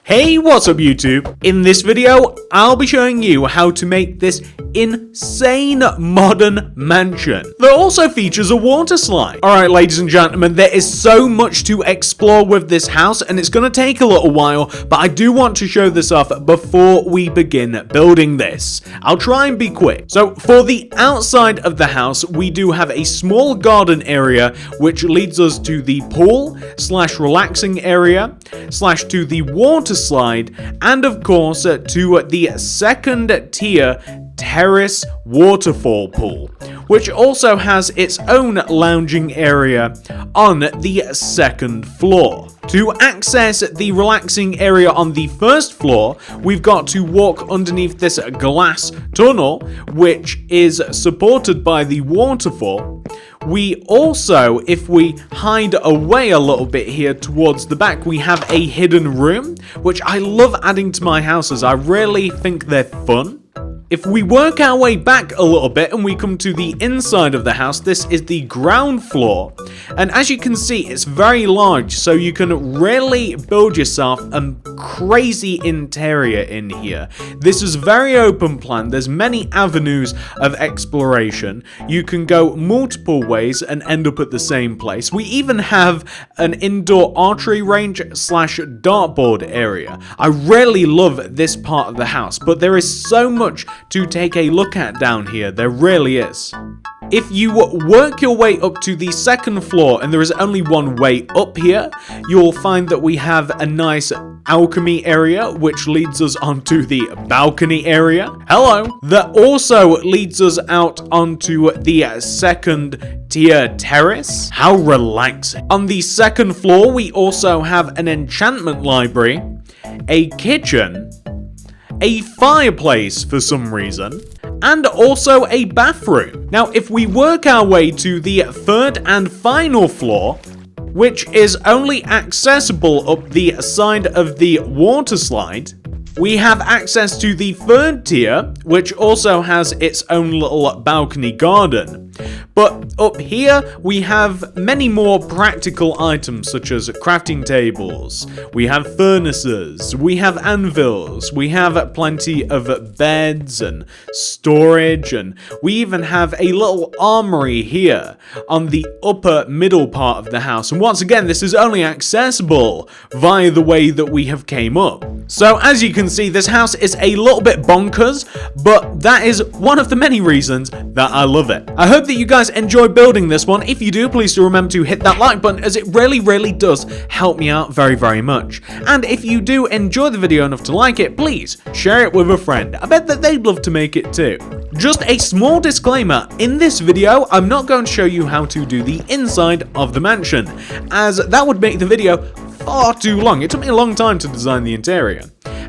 Hey, what's up YouTube? In this video, I'll be showing you how to make this insane modern mansion that also features a water slide. Alright ladies and gentlemen, there is so much to explore with this house and it's gonna take a little while, but I do want to show this off before we begin building this. I'll try and be quick. So for the outside of the house, we do have a small garden area which leads us to the pool / relaxing area / to the water slide, and of course to the second tier terrace waterfall pool, which also has its own lounging area on the second floor. To access the relaxing area on the first floor, we've got to walk underneath this glass tunnel, which is supported by the waterfall. We also, if we hide away a little bit here towards the back, we have a hidden room, which I love adding to my houses. I really think they're fun. If we work our way back a little bit and we come to the inside of the house, this is the ground floor. And as you can see, it's very large, so you can really build yourself a crazy interior in here. This is very open plan. There's many avenues of exploration. You can go multiple ways and end up at the same place. We even have an indoor archery range / dartboard area. I really love this part of the house, but there is so much to take a look at down here. There really is. If you work your way up to the second floor, and there is only one way up here, you'll find that we have a nice alchemy area, which leads us onto the balcony area. Hello! That also leads us out onto the second tier terrace. How relaxing. On the second floor, we also have an enchantment library, a kitchen, a fireplace for some reason, and also a bathroom. Now, if we work our way to the third and final floor, which is only accessible up the side of the water slide, we have access to the third tier, which also has its own little balcony garden. But up here, we have many more practical items such as crafting tables, we have furnaces, we have anvils, we have plenty of beds and storage, and we even have a little armory here on the upper middle part of the house. And once again, this is only accessible via the way that we have came up. So as you can see, this house is a little bit bonkers, but that is one of the many reasons that I love it. I hope that you guys enjoy building this one. If you do, please do remember to hit that like button, as it really does help me out very much. And if you do enjoy the video enough to like it, please share it with a friend. I bet that they'd love to make it too. Just a small disclaimer, in this video, I'm not going to show you how to do the inside of the mansion, as that would make the video far too long. It took me a long time to design the interior.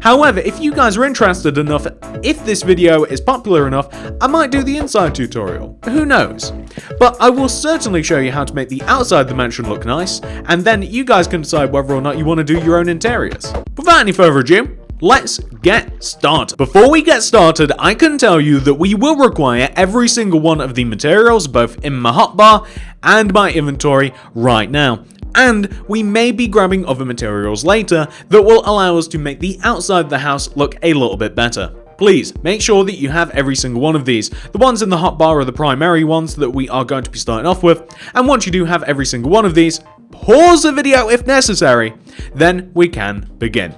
However, if you guys are interested enough, if this video is popular enough, I might do the inside tutorial. Who knows? But I will certainly show you how to make the outside of the mansion look nice, and then you guys can decide whether or not you want to do your own interiors. Without any further ado, let's get started. Before we get started, I can tell you that we will require every single one of the materials, both in my hotbar and my inventory right now. And we may be grabbing other materials later that will allow us to make the outside of the house look a little bit better. Please make sure that you have every single one of these. The ones in the hotbar are the primary ones that we are going to be starting off with, and once you do have every single one of these, pause the video if necessary, then we can begin.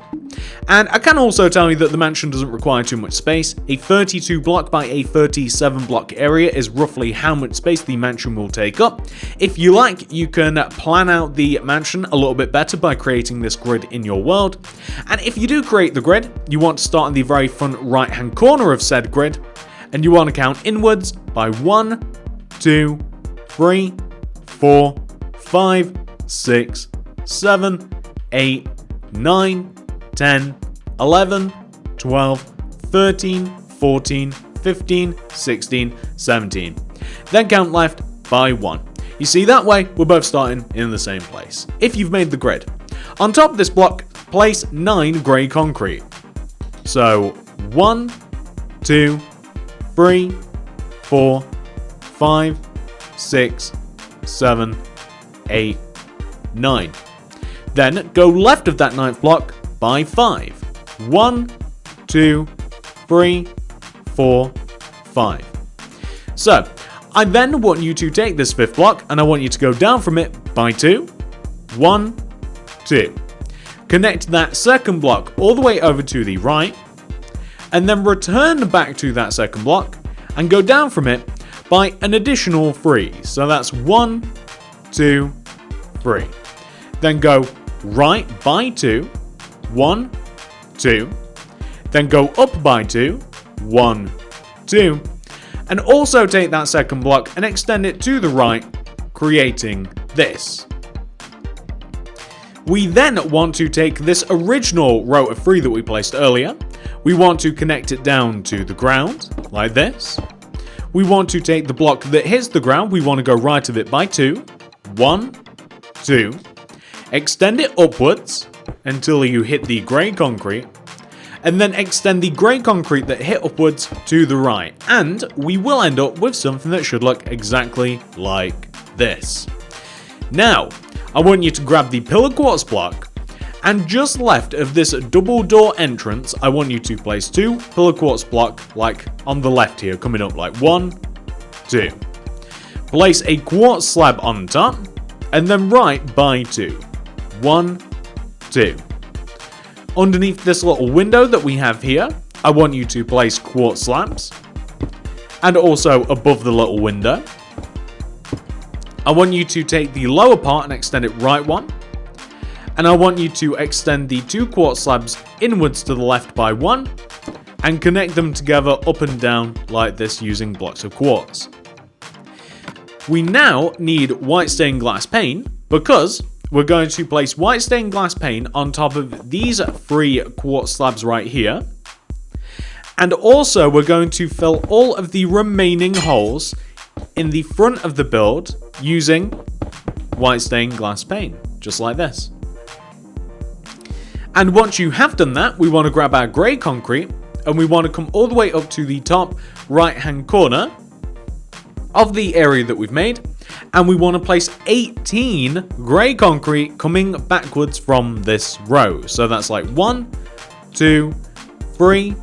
And I can also tell you that the mansion doesn't require too much space. A 32 block by a 37 block area is roughly how much space the mansion will take up. If you like, you can plan out the mansion a little bit better by creating this grid in your world. And if you do create the grid, you want to start in the very front right hand corner of said grid, and you want to count inwards by 1, 2, 3, 4, 5, 6, 7, 8, 9, 10, 11, 12, 13, 14, 15, 16, 17. Then count left by 1. You see, that way we're both starting in the same place. If you've made the grid. On top of this block, place 9 grey concrete. So 1, 2, 3, 4, 5, 6, 7, 8, 9. Then go left of that 9th block, by 5. 1, 2, 3, 4, 5. So, I then want you to take this 5th block and I want you to go down from it by 2. 1, 2. Connect that 2nd block all the way over to the right, and then return back to that 2nd block and go down from it by an additional 3. So that's 1, 2, 3. Then go right by 2, 1, 2. Then go up by 2, 1, 2. And also take that 2nd block and extend it to the right, creating this. We then want to take this original row of 3 that we placed earlier. We want to connect it down to the ground, like this. We want to take the block that hits the ground, we want to go right of it by 2. 1, 2. Extend it upwards until you hit the grey concrete. And then extend the grey concrete that hit upwards to the right. And we will end up with something that should look exactly like this. Now, I want you to grab the pillar quartz block, and just left of this double door entrance, I want you to place 2 pillar quartz block, like on the left here, coming up like 1, 2. Place a quartz slab on top, and then right by 2. 1, 2. Underneath this little window that we have here, I want you to place quartz slabs, and also above the little window. I want you to take the lower part and extend it right 1. And I want you to extend the 2 quartz slabs inwards to the left by 1 and connect them together up and down like this using blocks of quartz. We now need white stained glass pane because we're going to place white stained glass pane on top of these 3 quartz slabs right here. And also we're going to fill all of the remaining holes in the front of the build using white stained glass pane, just like this. And once you have done that, we want to grab our grey concrete and we want to come all the way up to the top right hand corner of the area that we've made, and we want to place 18 grey concrete coming backwards from this row. So that's like 1, 2, 3,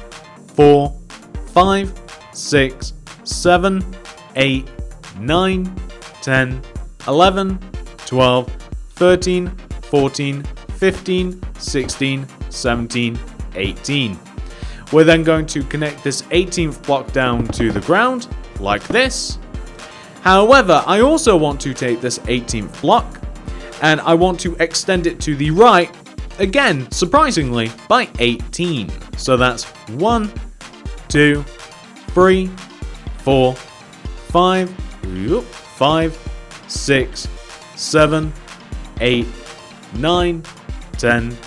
4, 5, 6, 7, 8, 9, 10, 11, 12, 13, 14, 15, 16, 17, 18. We're then going to connect this 18th block down to the ground, like this. However, I also want to take this 18th block, and I want to extend it to the right, again, surprisingly, by 18. So that's 1, 2, 3, 4, 5, 5, 6, 7, 8, 9, 10,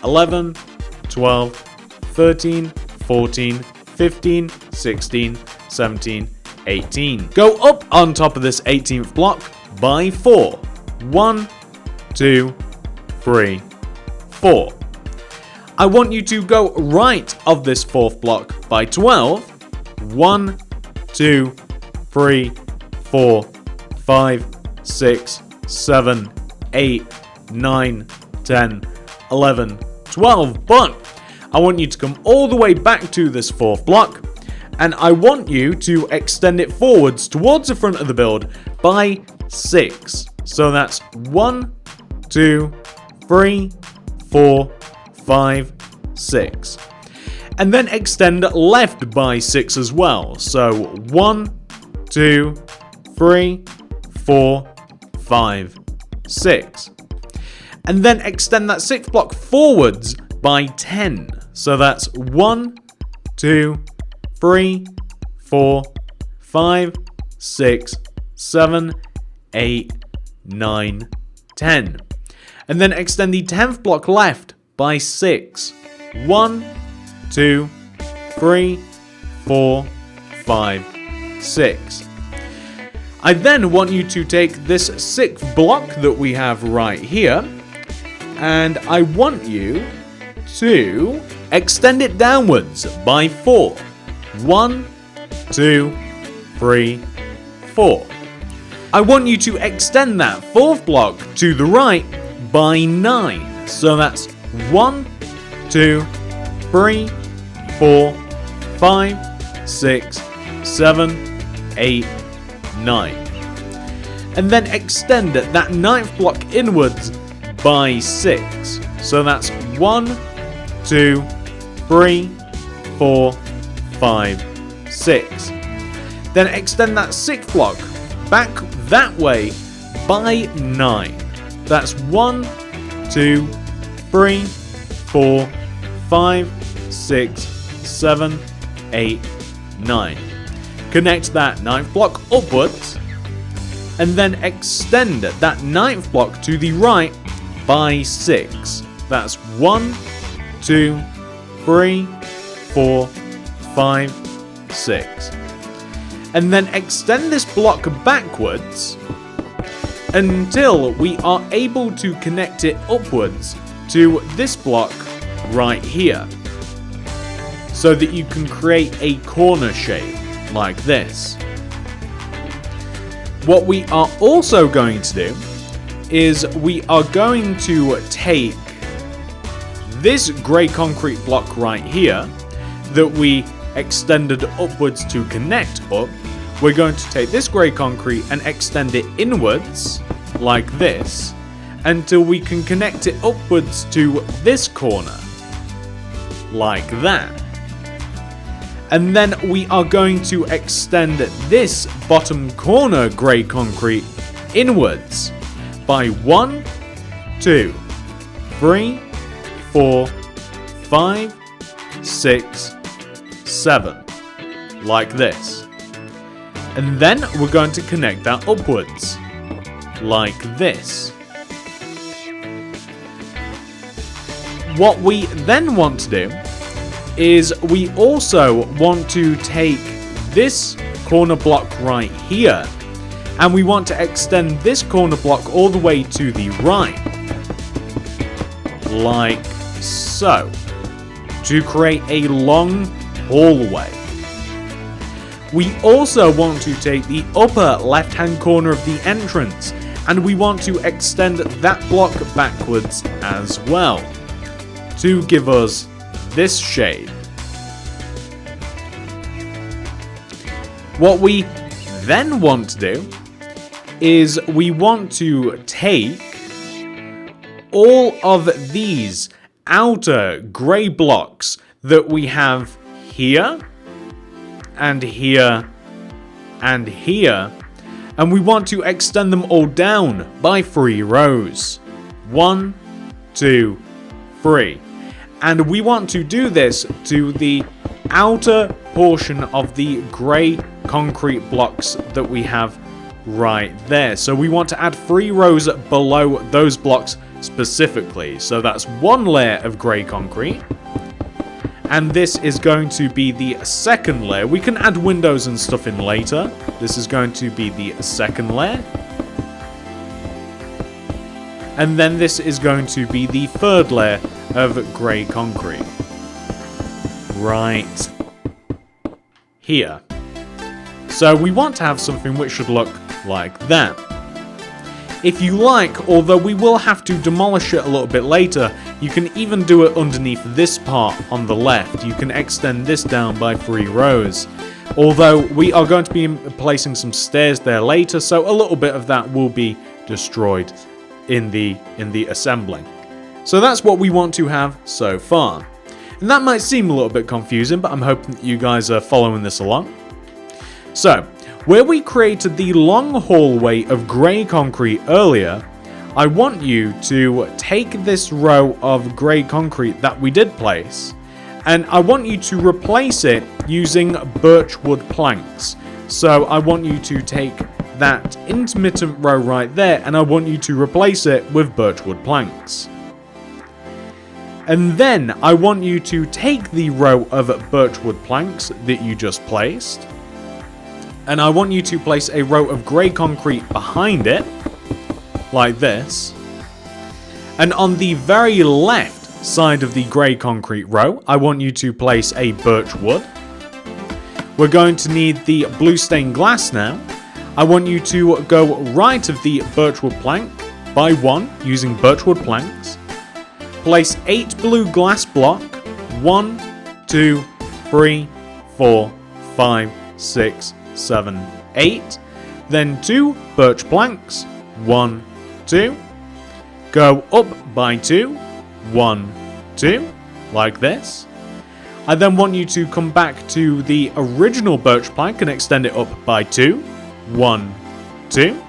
11, 12, 13, 14, 15, 16, 17, 18. Go up on top of this 18th block by 4. 1, 2, 3, 4. I want you to go right of this 4th block by 12. 1, 2, 3, 4, 5, 6, 7, 8, 9, 10, 11, 12. But I want you to come all the way back to this 4th block, and I want you to extend it forwards towards the front of the build by 6. So that's 1, 2, 3, 4, 5, 6. And then extend left by 6 as well. So 1, 2, 3, 4, 5, 6. And then extend that 6th block forwards by 10. So that's 1, 2, 3, 4, 5, 6, 7, 8, 9, 10. And then extend the 10th block left by 6. 1, 2, 3, 4, 5, 6. I then want you to take this 6th block that we have right here, and I want you to extend it downwards by 4. 1, 2, 3, 4. I want you to extend that 4th block to the right by 9. So that's 1, 2, 3, 4, 5, 6, 7, 8, 9. And then extend that 9th block inwards by 6. So that's 1, 2, 3, 4, 5, 6. Then extend that 6th block back that way by 9. That's 1, 2, 3, 4, 5, 6, 7, 8, 9. Connect that 9th block upwards, and then extend that 9th block to the right by 6. That's 1, 2, 3, 4, 5, 6. And then extend this block backwards until we are able to connect it upwards to this block right here, so that you can create a corner shape like this. What we are also going to do is we are going to take this grey concrete block right here that we extended upwards to connect up. We're going to take this grey concrete and extend it inwards like this until we can connect it upwards to this corner like that. And then we are going to extend this bottom corner grey concrete inwards by 1, 2, 3, 4, 5, 6, 7, like this. And then we're going to connect that upwards like this. What we then want to do is we also want to take this corner block right here, and we want to extend this corner block all the way to the right, like so, to create a long hallway. We also want to take the upper left-hand corner of the entrance, and we want to extend that block backwards as well, to give us this shape. What we then want to do is we want to take all of these outer grey blocks that we have here and here and here, and we want to extend them all down by 3 rows. 1, 2, 3. And we want to do this to the outer portion of the grey concrete blocks that we have right there. So we want to add 3 rows below those blocks specifically. So that's 1 layer of grey concrete. And this is going to be the second layer. We can add windows and stuff in later. This is going to be the second layer. And then this is going to be the third layer of grey concrete. Right here. So we want to have something which should look like that. If you like, although we will have to demolish it a little bit later, you can even do it underneath this part on the left. You can extend this down by 3 rows. Although we are going to be placing some stairs there later, so a little bit of that will be destroyed in the assembling. So that's what we want to have so far. And that might seem a little bit confusing, but I'm hoping that you guys are following this along. So, where we created the long hallway of grey concrete earlier, I want you to take this row of grey concrete that we did place, and I want you to replace it using birch wood planks. So I want you to take that intermittent row right there, and I want you to replace it with birch wood planks. And then I want you to take the row of birchwood planks that you just placed, and I want you to place a row of grey concrete behind it, like this. And on the very left side of the grey concrete row, I want you to place a birch wood. We're going to need the blue stained glass now. I want you to go right of the birchwood plank by 1 using birchwood planks. Place 8 blue glass block. 1, 2, 3, 4, 5, 6, 7, 8. Then 2 birch planks. 1, 2. Go up by 2. 1, 2. Like this. I then want you to come back to the original birch plank and extend it up by 2. 1, 2.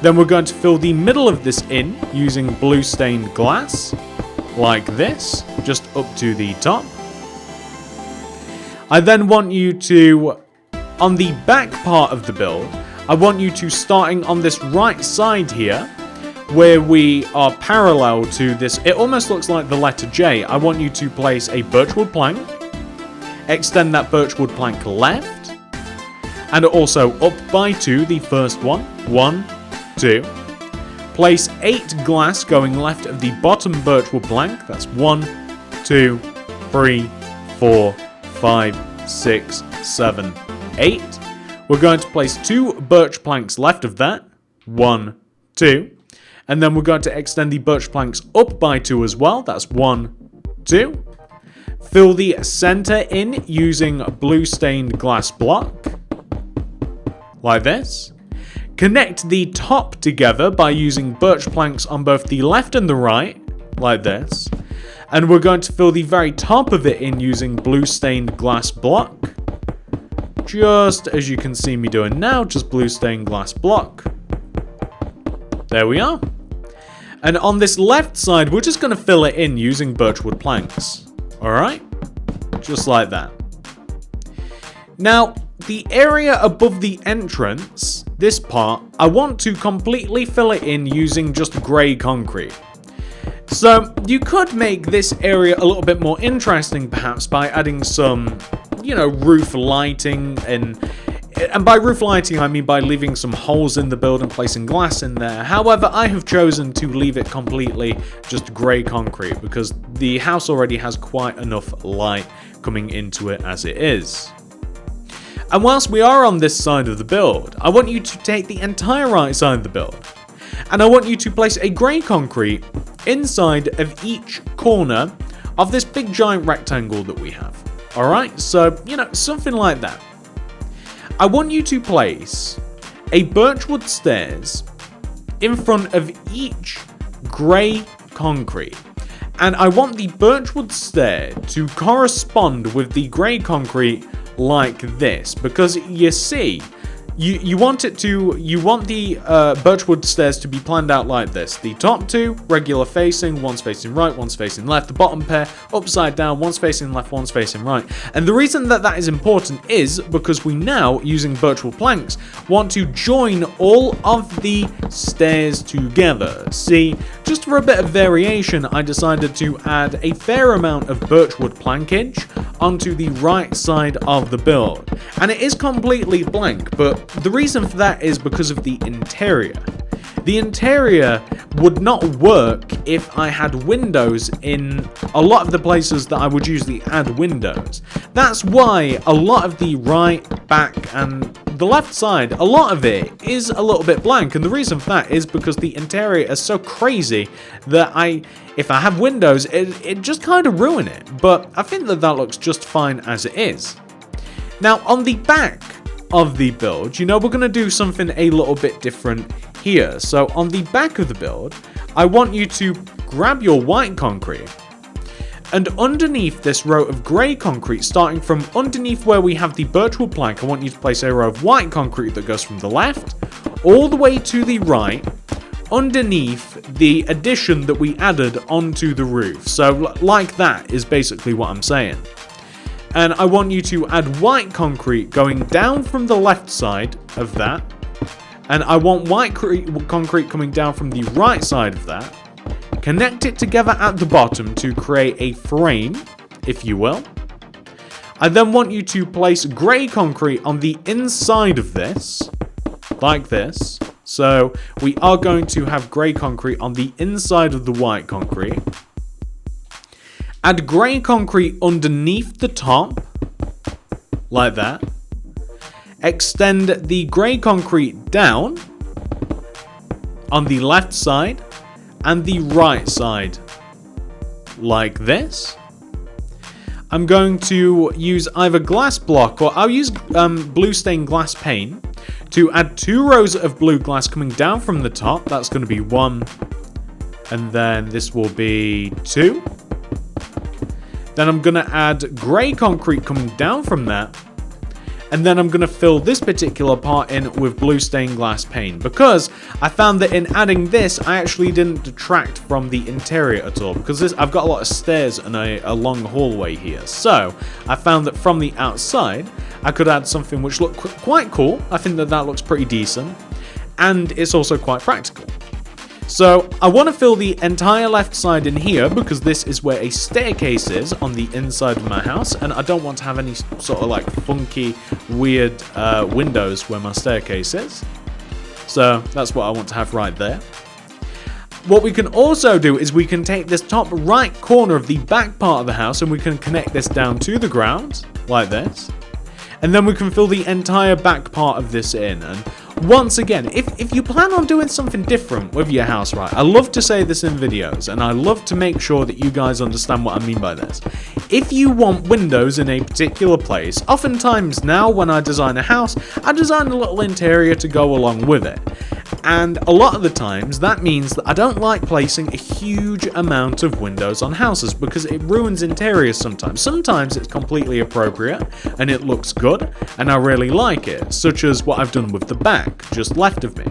Then we're going to fill the middle of this in using blue stained glass. Like this. Just up to the top. I then want you to, on the back part of the build, I want you to, starting on this right side here, where we are parallel to this, it almost looks like the letter J. I want you to place a birchwood plank, extend that birchwood plank left, and also up by 2, the first one. 1, 2. Place 8 glass going left of the bottom birchwood plank. That's 1, 2, 3, 4, 5, 6, 7, 8. We're going to place 2 birch planks left of that. 1, 2. And then we're going to extend the birch planks up by 2 as well. That's 1, 2. Fill the center in using blue stained glass block. Like this. Connect the top together by using birch planks on both the left and the right. Like this. And we're going to fill the very top of it in using blue stained glass block. Just as you can see me doing now, just blue stained glass block. There we are. And on this left side, we're just going to fill it in using birchwood planks. Alright? Just like that. Now, the area above the entrance, this part, I want to completely fill it in using just grey concrete. So, you could make this area a little bit more interesting perhaps by adding some, roof lighting and by roof lighting I mean by leaving some holes in the build and placing glass in there. However, I have chosen to leave it completely just grey concrete because the house already has quite enough light coming into it as it is. And whilst we are on this side of the build, I want you to take the entire right side of the build and I want you to place a grey concrete inside of each corner of this big giant rectangle that we have. Alright, so, something like that. I want you to place a birchwood stairs in front of each grey concrete. And I want the birchwood stair to correspond with the grey concrete like this. Because you see, you want the birchwood stairs to be planned out like this. The top 2, regular facing, one's facing right, one's facing left. The bottom pair, upside down, one's facing left, one's facing right. And the reason that that is important is because we now, using birchwood planks, want to join all of the stairs together. See, just for a bit of variation, I decided to add a fair amount of birchwood plankage onto the right side of the build. And it is completely blank, but the reason for that is because of the interior. The interior would not work if I had windows in a lot of the places that I would usually add windows. That's why a lot of the right, back, and the left side, a lot of it is a little bit blank. And the reason for that is because the interior is so crazy that if I have windows, it just kind of ruin it. But I think that looks just fine as it is. Now, on the back of the build, we're going to do something a little bit different here. So on the back of the build, I want you to grab your white concrete and underneath this row of grey concrete, starting from underneath where we have the birchwood plank, I want you to place a row of white concrete that goes from the left all the way to the right underneath the addition that we added onto the roof. So like that is basically what I'm saying. And I want you to add white concrete going down from the left side of that. And I want white concrete coming down from the right side of that. Connect it together at the bottom to create a frame, if you will. I then want you to place grey concrete on the inside of this, like this. So we are going to have grey concrete on the inside of the white concrete. Add grey concrete underneath the top, like that. Extend the grey concrete down on the left side and the right side, like this. I'm going to use either glass block or I'll use blue stained glass pane to add 2 rows of blue glass coming down from the top. That's going to be 1, and then this will be 2. Then I'm going to add grey concrete coming down from that. And then I'm going to fill this particular part in with blue stained glass pane, because I found that in adding this, I actually didn't detract from the interior at all, because I've got a lot of stairs and a long hallway here. So I found that from the outside, I could add something which looked quite cool. I think that looks pretty decent, and it's also quite practical. So I want to fill the entire left side in here, because this is where a staircase is on the inside of my house, and I don't want to have any sort of like funky, weird windows where my staircase is. So that's what I want to have right there. What we can also do is we can take this top right corner of the back part of the house and we can connect this down to the ground, like this. And then we can fill the entire back part of this in. And once again, if you plan on doing something different with your house, right, I love to say this in videos, and I love to make sure that you guys understand what I mean by this. If you want windows in a particular place, oftentimes now when I design a house, I design a little interior to go along with it. And a lot of the times, that means that I don't like placing a huge amount of windows on houses because it ruins interiors sometimes. Sometimes it's completely appropriate and it looks good and I really like it, such as what I've done with the back, just left of me.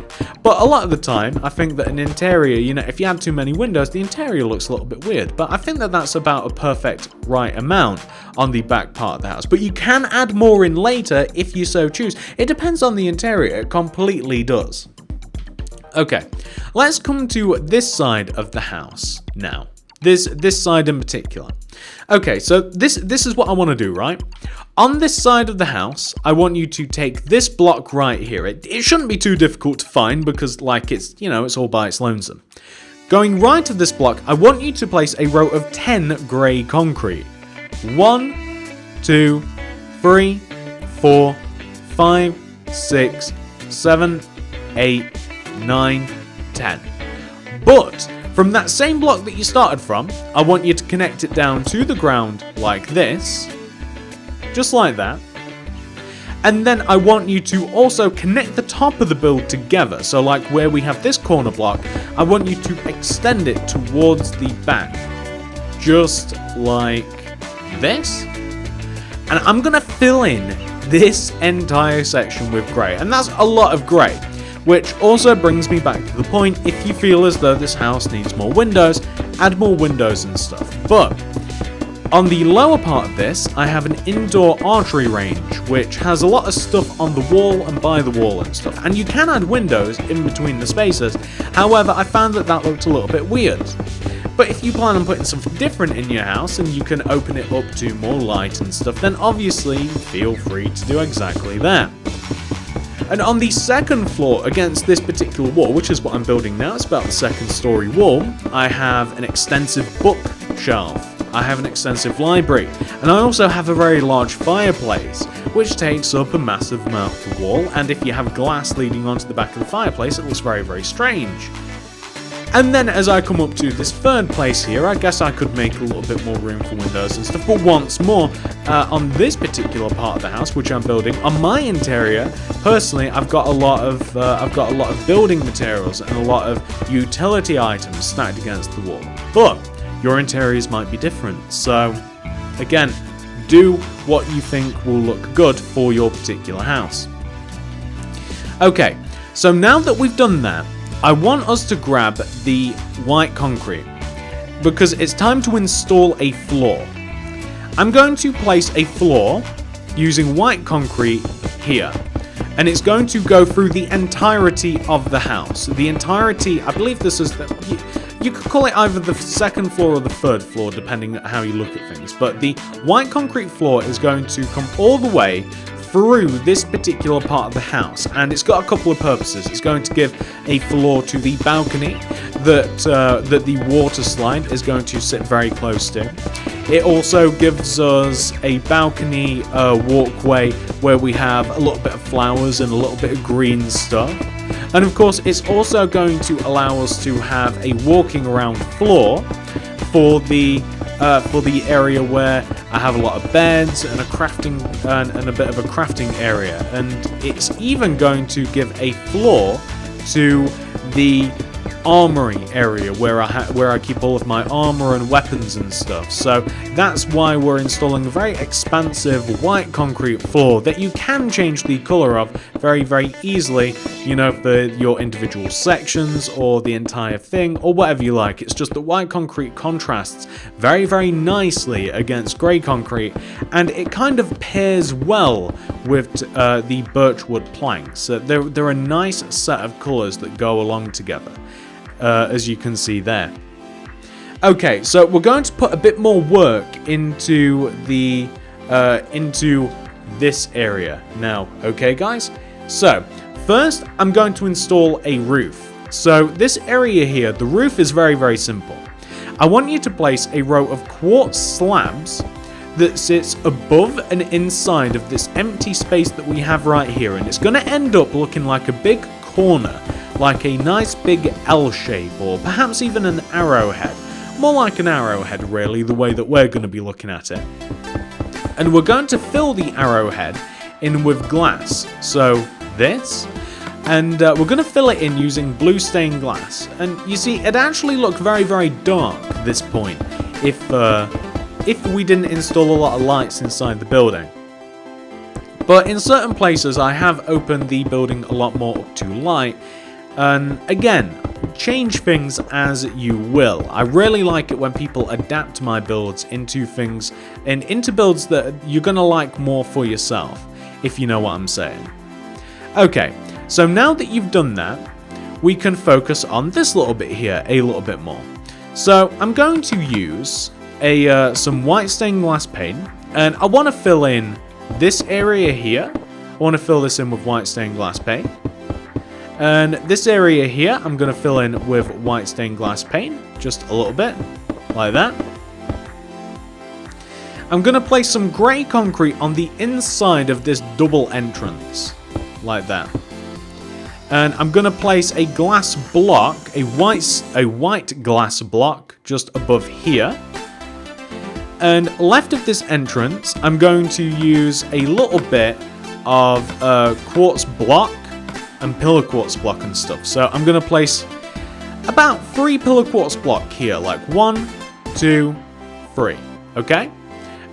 But a lot of the time, I think that an interior, you know, if you add too many windows, the interior looks a little bit weird. But I think that that's about a perfect right amount on the back part of the house. But you can add more in later if you so choose. It depends on the interior, it completely does. Okay, let's come to this side of the house now. This side in particular. Okay, so this is what I want to do, right? On this side of the house, I want you to take this block right here. It shouldn't be too difficult to find because, like, it's, you know, it's all by its lonesome. Going right to this block, I want you to place a row of 10 grey concrete. 1, 2, 3, 4, 5, 6, 7, 8, 9, 10. But from that same block that you started from, I want you to connect it down to the ground like this, just like that. And then I want you to also connect the top of the build together. So like where we have this corner block, I want you to extend it towards the back, just like this. And I'm gonna fill in this entire section with grey, and that's a lot of grey. Which also brings me back to the point, if you feel as though this house needs more windows, add more windows and stuff. But on the lower part of this, I have an indoor archery range, which has a lot of stuff on the wall and by the wall and stuff. And you can add windows in between the spaces. However, I found that looked a little bit weird. But if you plan on putting something different in your house and you can open it up to more light and stuff, then obviously feel free to do exactly that. And on the second floor against this particular wall, which is what I'm building now, it's about the 2nd story wall, I have an extensive bookshelf, I have an extensive library, and I also have a very large fireplace, which takes up a massive amount of the wall, and if you have glass leading onto the back of the fireplace, it looks very, very strange. And then as I come up to this 3rd place here, I guess I could make a little bit more room for windows and stuff. But once more, on this particular part of the house, which I'm building, on my interior, personally, I've got a lot of building materials and a lot of utility items stacked against the wall. But your interiors might be different. So again, do what you think will look good for your particular house. Okay, so now that we've done that, I want us to grab the white concrete because it's time to install a floor. I'm going to place a floor using white concrete here, and it's going to go through the entirety of the house. The entirety, I believe this is you could call it either the 2nd floor or the 3rd floor depending on how you look at things, but the white concrete floor is going to come all the way through this particular part of the house, and it's got a couple of purposes. It's going to give a floor to the balcony that the Waterslide is going to sit very close to. It also gives us a balcony walkway where we have a little bit of flowers and a little bit of green stuff. And of course, it's also going to allow us to have a walking around floor for the area where I have a lot of beds and a crafting and a bit of a crafting area, and it's even going to give a floor to the armory area where I keep all of my armor and weapons and stuff. So that's why we're installing a very expansive white concrete floor that you can change the color of very, very easily, you know, for your individual sections or the entire thing or whatever you like. It's just that white concrete contrasts very, very nicely against grey concrete, and it kind of pairs well with the birchwood planks. So they're a nice set of colors that go along together. As you can see there. Okay, so we're going to put a bit more work into the into this area now. Okay, guys. So first, I'm going to install a roof. So this area here, the roof is very, very simple. I want you to place a row of quartz slabs that sits above and inside of this empty space that we have right here, and it's going to end up looking like a big corner, like a nice big L shape, or perhaps even an arrowhead. More like an arrowhead, really, the way that we're going to be looking at it. And we're going to fill the arrowhead in with glass. So this, and we're going to fill it in using blue stained glass. And you see, it actually looked very, very dark at this point if we didn't install a lot of lights inside the building. But in certain places, I have opened the building a lot more up to light. And again, change things as you will. I really like it when people adapt my builds into things and into builds that you're going to like more for yourself, if you know what I'm saying. Okay, so now that you've done that, we can focus on this little bit here a little bit more. So I'm going to use some white stained glass paint, and I want to fill in this area here. I want to fill this in with white stained glass paint. And this area here, I'm going to fill in with white stained glass paint, just a little bit, like that. I'm going to place some grey concrete on the inside of this double entrance, like that. And I'm going to place a glass block, a white glass block, just above here. And left of this entrance, I'm going to use a little bit of quartz block and pillar quartz block and stuff. So I'm going to place about 3 pillar quartz block here, like 1, 2, 3, okay?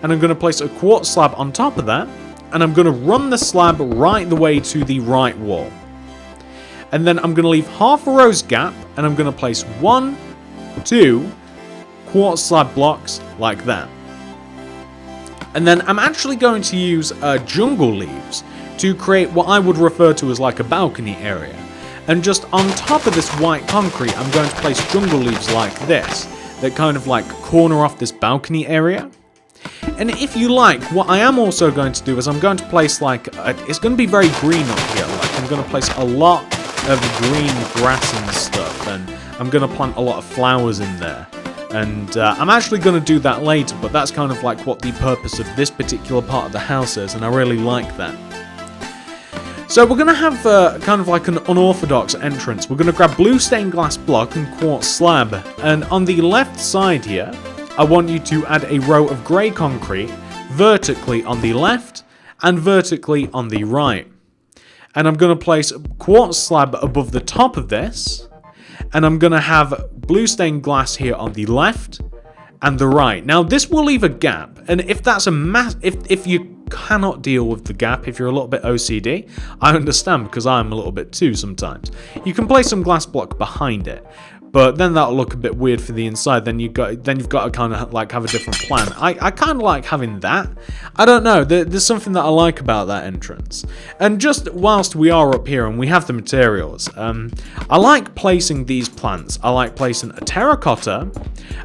And I'm going to place a quartz slab on top of that, and I'm going to run the slab right the way to the right wall. And then I'm going to leave half a row's gap, and I'm going to place 1, 2 quartz slab blocks like that. And then I'm actually going to use jungle leaves to create what I would refer to as like a balcony area. And just on top of this white concrete, I'm going to place jungle leaves like this, that kind of like corner off this balcony area. And if you like, what I am also going to do is I'm going to place like, it's going to be very green up here, like I'm going to place a lot of green grass and stuff, and I'm going to plant a lot of flowers in there. And I'm actually going to do that later, but that's kind of like what the purpose of this particular part of the house is, and I really like that. So we're going to have kind of like an unorthodox entrance. We're going to grab blue stained glass block and quartz slab. And on the left side here, I want you to add a row of grey concrete vertically on the left and vertically on the right. And I'm going to place a quartz slab above the top of this. And I'm going to have blue stained glass here on the left and the right. Now this will leave a gap, and if that's if you cannot deal with the gap, if you're a little bit OCD, I understand, because I'm a little bit too sometimes. You can place some glass block behind it, but then that'll look a bit weird for the inside. Then you've got to kind of like have a different plan. I kind of like having that. I don't know. There's something that I like about that entrance. And just whilst we are up here and we have the materials, I like placing these plants. I like placing a terracotta,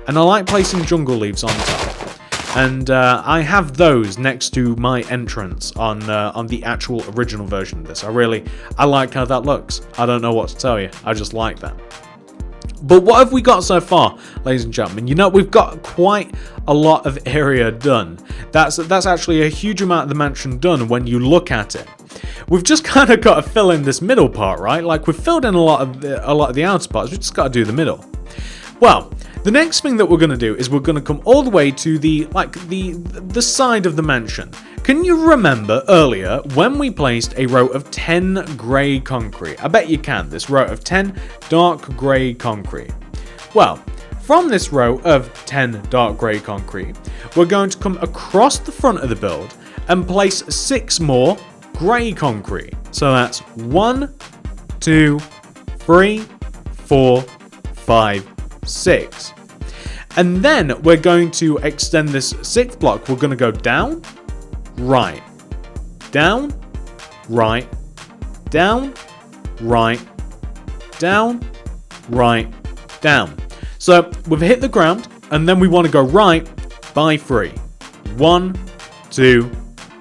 and I like placing jungle leaves on top. And I have those next to my entrance on the actual original version of this. I like how that looks. I don't know what to tell you. I just like that. But what have we got so far, ladies and gentlemen? You know, we've got quite a lot of area done. That's actually a huge amount of the mansion done when you look at it. We've just kind of got to fill in this middle part, right? Like, we've filled in a lot of the outer parts. We've just got to do the middle. Well, The next thing that we're going to do is we're going to come all the way to the side of the mansion. Can you remember earlier when we placed a row of 10 grey concrete? I bet you can. This row of 10 dark grey concrete. Well, from this row of 10 dark grey concrete, we're going to come across the front of the build and place 6 more grey concrete. So that's 1, 2, 3, 4, 5, 6. And then we're going to extend this 6th block. We're going to go down, right, down, right, down, right, down, right, down. So we've hit the ground, and then we want to go right by 3. 1, 2,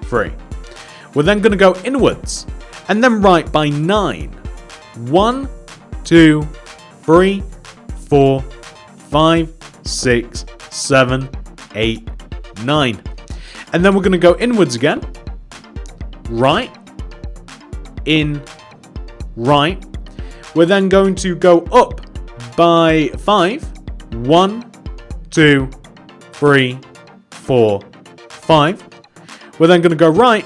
3. We're then going to go inwards, and then right by 9. 1, 2, 3, 4, 5, 6, 7, 8, 9. And then we're going to go inwards again. Right. In. Right. We're then going to go up by 5. 1, 2, 3, 4, 5. We're then going to go right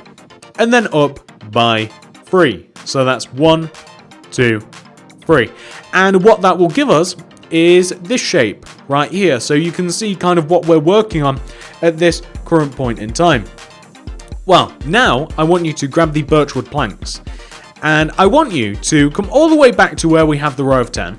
and then up by 3. So that's 1, 2, 3. And what that will give us is this shape right here. So you can see kind of what we're working on at this current point in time. Well, now I want you to grab the birchwood planks, and I want you to come all the way back to where we have the row of 10,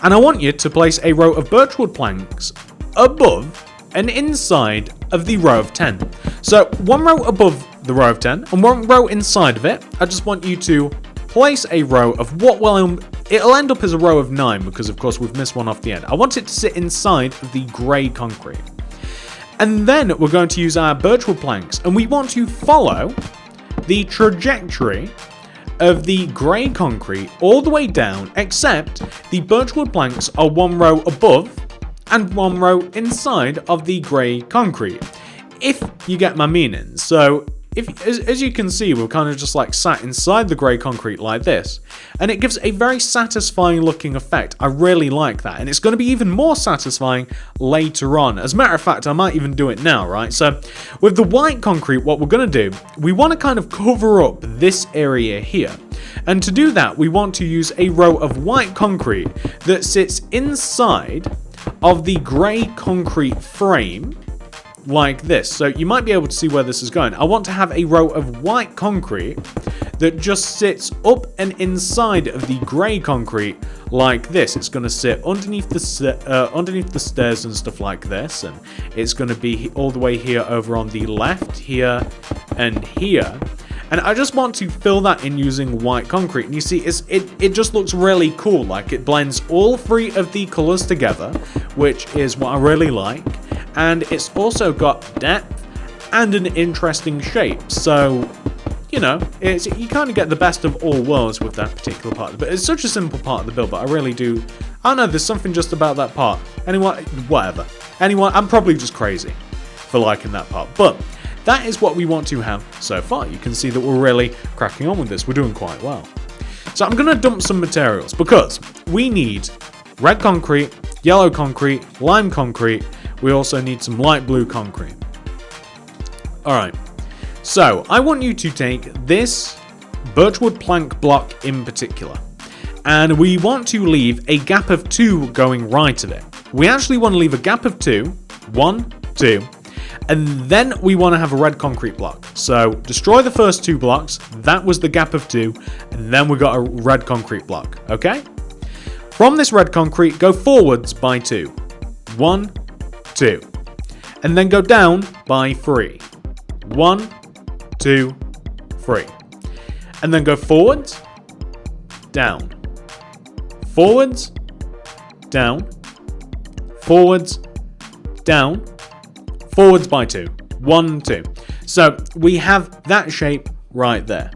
and I want you to place a row of birchwood planks above and inside of the row of 10. So one row above the row of 10 and one row inside of it. I just want you to place a row of what will it'll end up as a row of 9, because of course we've missed one off the end. I want it to sit inside of the grey concrete. And then we're going to use our birchwood planks, and we want to follow the trajectory of the grey concrete all the way down, except the birchwood planks are one row above and one row inside of the grey concrete, if you get my meaning. So as you can see, we're kind of just like sat inside the grey concrete like this, and it gives a very satisfying looking effect. I really like that, and it's going to be even more satisfying later on. As a matter of fact, I might even do it now, right? So with the white concrete, what we're going to do, we want to kind of cover up this area here, and to do that we want to use a row of white concrete that sits inside of the grey concrete frame like this. So you might be able to see where this is going. I want to have a row of white concrete that just sits up and inside of the grey concrete like this. It's going to sit underneath the stairs and stuff like this, and it's going to be all the way here over on the left, here and here. And I just want to fill that in using white concrete. And you see, it just looks really cool. Like, it blends all 3 of the colours together, which is what I really like. And it's also got depth and an interesting shape. So, you know, you kind of get the best of all worlds with that particular part. But it's such a simple part of the build, but I really do. I don't know, there's something just about that part. Anyway, whatever. Anyway, I'm probably just crazy for liking that part. But that is what we want to have so far. You can see that we're really cracking on with this. We're doing quite well. So I'm going to dump some materials, because we need red concrete, yellow concrete, lime concrete. We also need some light blue concrete. Alright, so I want you to take this birchwood plank block in particular, and we want to leave a gap of 2 going right of it. We actually want to leave a gap of 2, 1, 2, and then we want to have a red concrete block. So destroy the first 2 blocks, that was the gap of 2, and then we got a red concrete block, okay? From this red concrete, go forwards by 2. 1, 2. And then go down by 3. 1, 2, 3. And then go forwards, down. Forwards, down. Forwards, down. Forwards by 2. 1, 2. So we have that shape right there.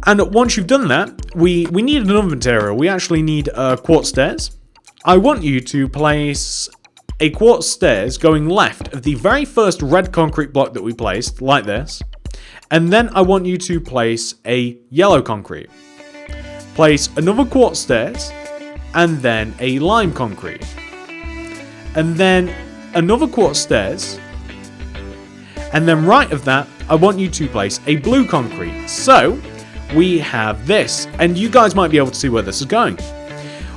And once you've done that, we need another material. We actually need quartz stairs. I want you to place a quartz stairs going left of the very first red concrete block that we placed, like this. And then I want you to place a yellow concrete. Place another quartz stairs, and then a lime concrete. and then another quartz stairs, and then right of that, I want you to place a blue concrete. So we have this, and you guys might be able to see where this is going.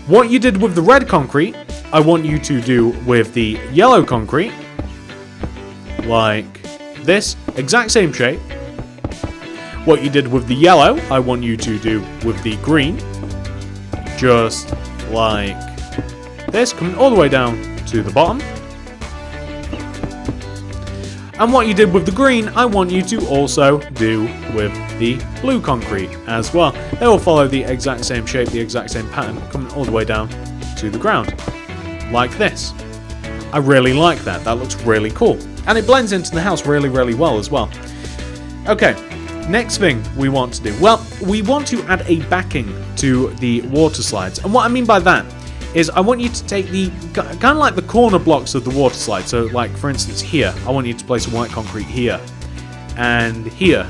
What you did with the red concrete, I want you to do with the yellow concrete, like this, exact same shape. What you did with the yellow, I want you to do with the green, just like this, coming all the way down to the bottom. And what you did with the green, I want you to also do with the blue concrete as well. They will follow the exact same shape, the exact same pattern, coming all the way down to the ground, like this. I really like that. That looks really cool. And it blends into the house really, really well as well. Okay, next thing we want to do. Well, we want to add a backing to the water slides. And what I mean by that is I want you to take the, kind of like the corner blocks of the water slide. So like, for instance, here, I want you to place a white concrete here, and here,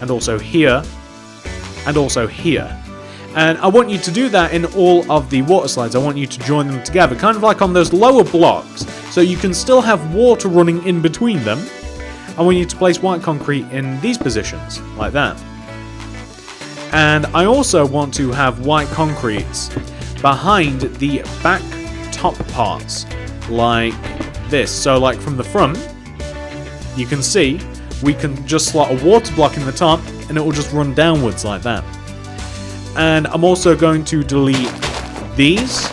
and also here, and also here. And I want you to do that in all of the water slides. I want you to join them together, kind of like on those lower blocks, so you can still have water running in between them. I want you to place white concrete in these positions, like that. And I also want to have white concretes behind the back top parts, like this. So like from the front, you can see we can just slot a water block in the top and it will just run downwards like that. And I'm also going to delete these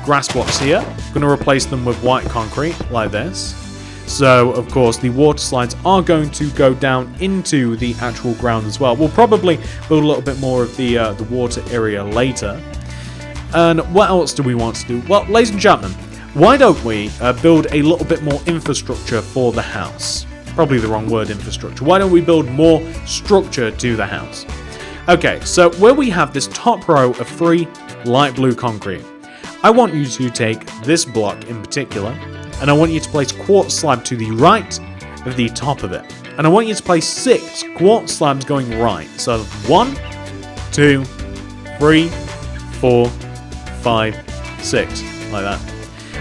grass blocks here. I'm going to replace them with white concrete like this. So of course the water slides are going to go down into the actual ground as well. We'll probably build a little bit more of the water area later. And what else do we want to do? Well, ladies and gentlemen, why don't we build a little bit more infrastructure for the house? Probably the wrong word, infrastructure. Why don't we build more structure to the house? Okay, so where we have this top row of 3 light blue concrete, I want you to take this block in particular, and I want you to place quartz slab to the right of the top of it. And I want you to place 6 quartz slabs going right. So 1, 2, 3, 4, 5, 6, like that.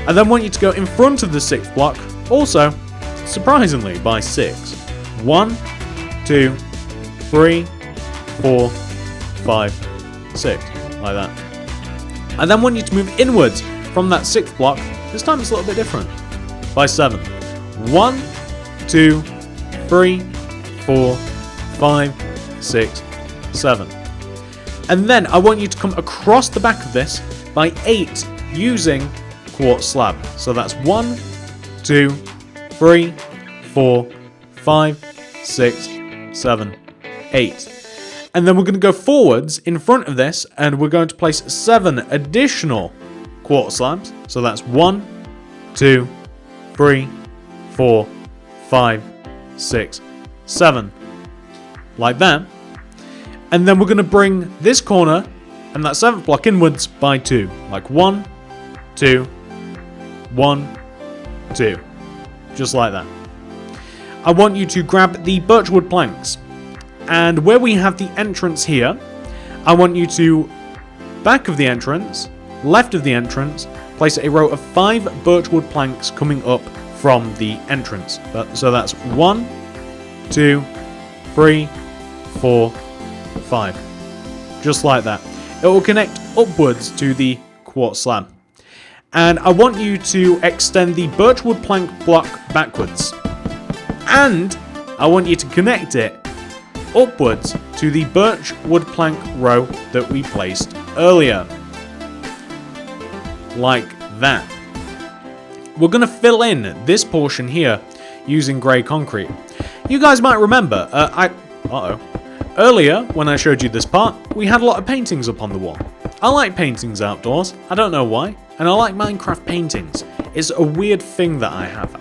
And then I want you to go in front of the 6th block, also, surprisingly, by 6. 1, 2, 3, 4, 5, 6, like that. And then I want you to move inwards from that 6th block. This time it's a little bit different. By 7. 1, 2, 3, 4, 5, 6, 7. And then I want you to come across the back of this by 8 using quartz slab. So that's 1, 2, 3, 4, 5, 6, 7, 8. And then we're going to go forwards in front of this and we're going to place 7 additional quartz slabs. So that's 1, 2, 3, 4, 5, 6, 7. Like that. And then we're going to bring this corner and that 7th block inwards by 2. Like 1, 2, 1, 2. Just like that. I want you to grab the birchwood planks. And where we have the entrance here, I want you to, back of the entrance, left of the entrance, place a row of 5 birchwood planks coming up from the entrance. So that's 1, 2, 3, 4, 5. Just like that. It will connect upwards to the quartz slab. And I want you to extend the birchwood plank block backwards. And I want you to connect it upwards to the birchwood plank row that we placed earlier. Like that. We're going to fill in this portion here using grey concrete. You guys might remember, earlier when I showed you this part, we had a lot of paintings up on the wall. I like paintings outdoors, I don't know why, and I like Minecraft paintings. It's a weird thing that I have.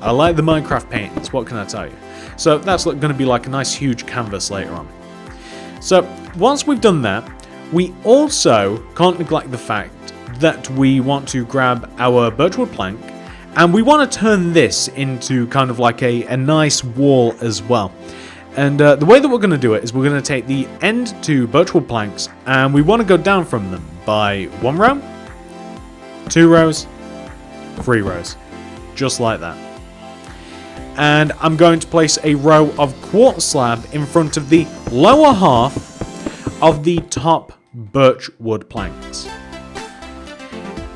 I like the Minecraft paintings, what can I tell you? So that's going to be like a nice huge canvas later on. So once we've done that, we also can't neglect the fact that we want to grab our birchwood plank and we want to turn this into kind of like a nice wall as well. And the way that we're going to do it is we're going to take the end 2 birchwood planks and we want to go down from them by 1 row, 2 rows, 3 rows. Just like that. And I'm going to place a row of quartz slab in front of the lower half of the top birch wood planks.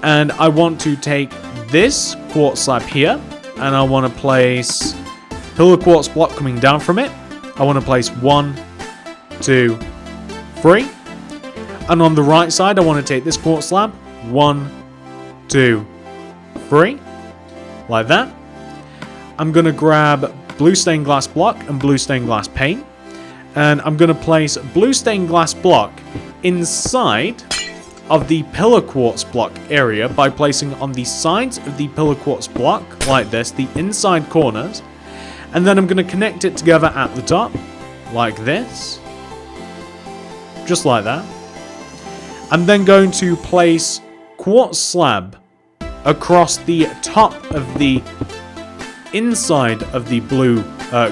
And I want to take this quartz slab here, and I want to place pillar quartz block coming down from it. I want to place 1, 2, 3. And on the right side, I want to take this quartz slab, 1, 2, 3, like that. I'm going to grab blue stained glass block and blue stained glass paint, and I'm going to place blue stained glass block inside of the pillar quartz block area by placing on the sides of the pillar quartz block, like this, the inside corners, and then I'm going to connect it together at the top, like this, just like that. I'm then going to place quartz slab across the top of the inside of the blue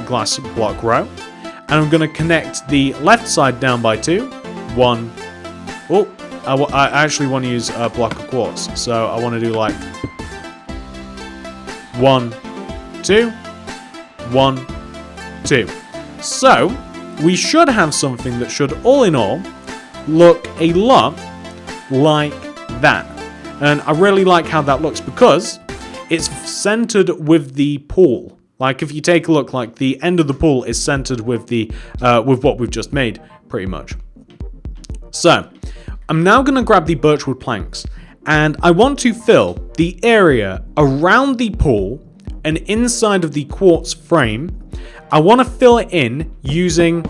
glass block row, and I'm going to connect the left side down by 2. 1. Oh, I actually want to use a block of quartz, so I want to do like 1, 2, 1, 2. So we should have something that should, all in all, look a lot like that. And I really like how that looks because it's centered with the pool. Like if you take a look, like the end of the pool is centered with the with what we've just made, pretty much. So I'm now going to grab the birchwood planks, and I want to fill the area around the pool and inside of the quartz frame. I want to fill it in using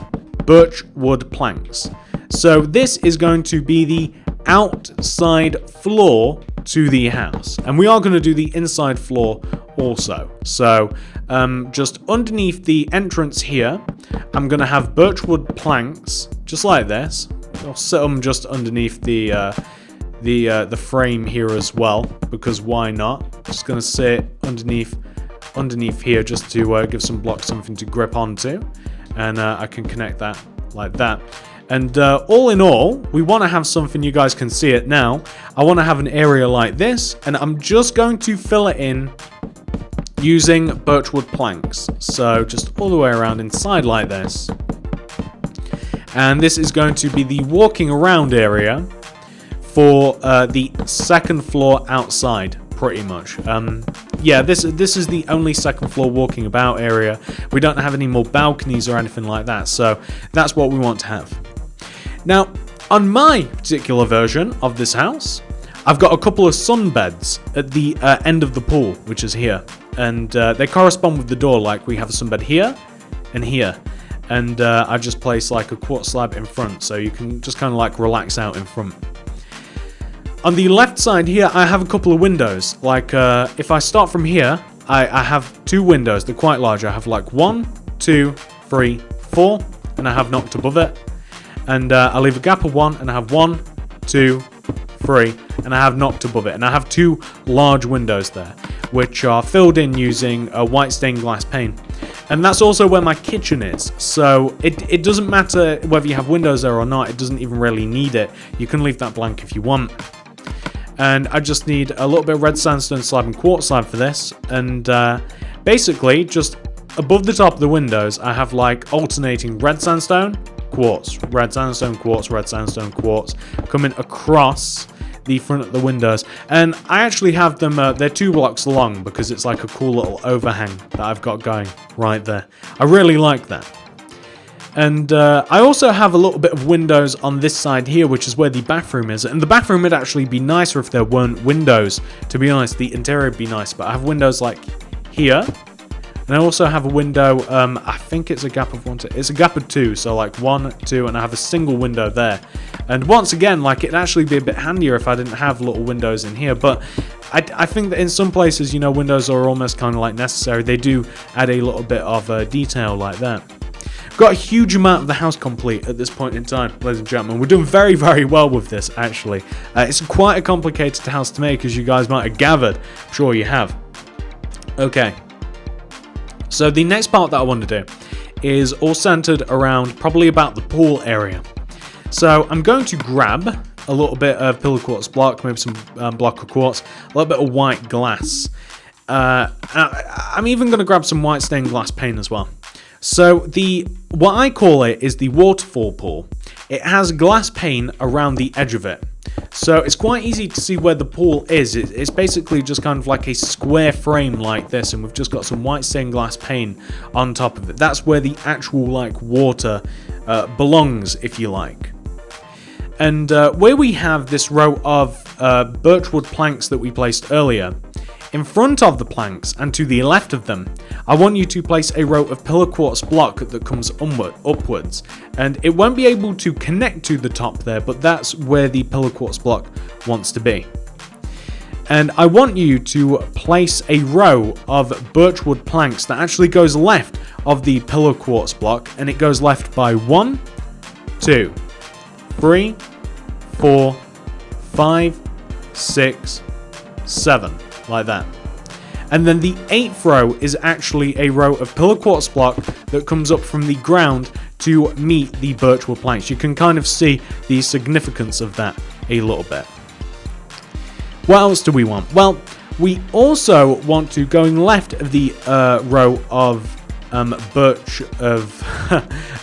birchwood planks. So this is going to be the outside floor to the house, and we are going to do the inside floor also. So just underneath the entrance here, I'm going to have birchwood planks just like this. I'll set them just underneath the frame here as well, because why not? Just going to sit underneath here just to give some blocks something to grip onto, and I can connect that like that. And all in all, we want to have something, you guys can see it now. I want to have an area like this, and I'm just going to fill it in using birchwood planks. So just all the way around inside like this. And this is going to be the walking around area for the second floor outside, pretty much. Yeah, this is the only second floor walking about area. We don't have any more balconies or anything like that, so that's what we want to have. Now, on my particular version of this house, I've got a couple of sunbeds at the end of the pool, which is here. And they correspond with the door, like we have a sunbed here and here. And I've just placed like a quartz slab in front, so you can just kind of like relax out in front. On the left side here, I have a couple of windows. Like if I start from here, I have 2 windows. They're quite large. I have like 1, 2, 3, 4, and I have knocked above it. And I leave a gap of 1, and I have 1, 2, 3, and I have knocked above it. And I have 2 large windows there, which are filled in using a white stained glass paint. And that's also where my kitchen is. So it doesn't matter whether you have windows there or not. It doesn't even really need it. You can leave that blank if you want. And I just need a little bit of red sandstone slab and quartz slab for this. And basically, just above the top of the windows, I have like alternating red sandstone, quartz, red sandstone, quartz, red sandstone, quartz, coming across the front of the windows. And I actually have them, they're 2 blocks long because it's like a cool little overhang that I've got going right there. I really like that. And I also have a little bit of windows on this side here, which is where the bathroom is. And the bathroom would actually be nicer if there weren't windows. To be honest, the interior would be nice, but I have windows like here. And I also have a window, I think it's a gap of 1, 2, it's a gap of 2, so like 1, 2, and I have a single window there. And once again, like it'd actually be a bit handier if I didn't have little windows in here, but I think that in some places, you know, windows are almost kind of like necessary. They do add a little bit of detail like that. Got a huge amount of the house complete at this point in time, ladies and gentlemen. We're doing very, very well with this, actually. It's quite a complicated house to make, as you guys might have gathered. I'm sure you have. Okay. So the next part that I want to do is all centered around probably about the pool area. So I'm going to grab a little bit of pillar quartz block, maybe some block of quartz, a little bit of white glass. I'm even going to grab some white stained glass paint as well. So what I call it is the Waterfall pool. It has glass pane around the edge of it. So it's quite easy to see where the pool is. It's basically just kind of like a square frame like this, and we've just got some white stained glass pane on top of it. That's where the actual like water belongs, if you like. And where we have this row of birchwood planks that we placed earlier, in front of the planks and to the left of them, I want you to place a row of pillar quartz block that comes upwards. And it won't be able to connect to the top there, but that's where the pillar quartz block wants to be. And I want you to place a row of birchwood planks that actually goes left of the pillar quartz block, and it goes left by 1, 2, 3, 4, 5, 6, 7. Like that. And then the 8th row is actually a row of pillar quartz block that comes up from the ground to meet the birchwood planks. You can kind of see the significance of that a little bit. What else do we want? Well, we also want to, going left of the row of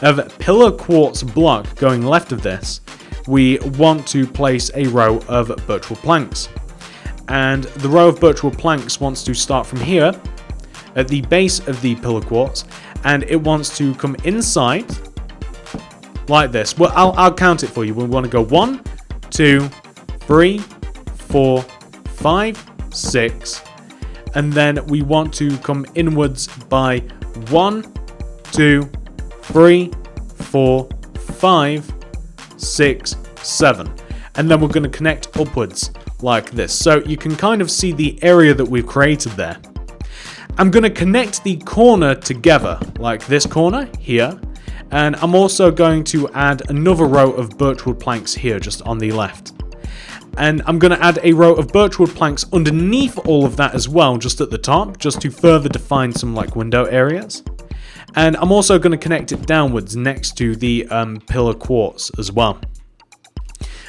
of pillar quartz block, going left of this, we want to place a row of birchwood planks. And the row of birchwood planks wants to start from here at the base of the pillar quartz, and it wants to come inside like this. Well, I'll count it for you. We want to go 1, 2, 3, 4, 5, 6, and then we want to come inwards by 1, 2, 3, 4, 5, 6, 7, and then we're going to connect upwards like this. So you can kind of see the area that we've created there. I'm going to connect the corner together, like this corner here, and I'm also going to add another row of birchwood planks here, just on the left. And I'm going to add a row of birchwood planks underneath all of that as well, just at the top, just to further define some like window areas. And I'm also going to connect it downwards next to the pillar quartz as well.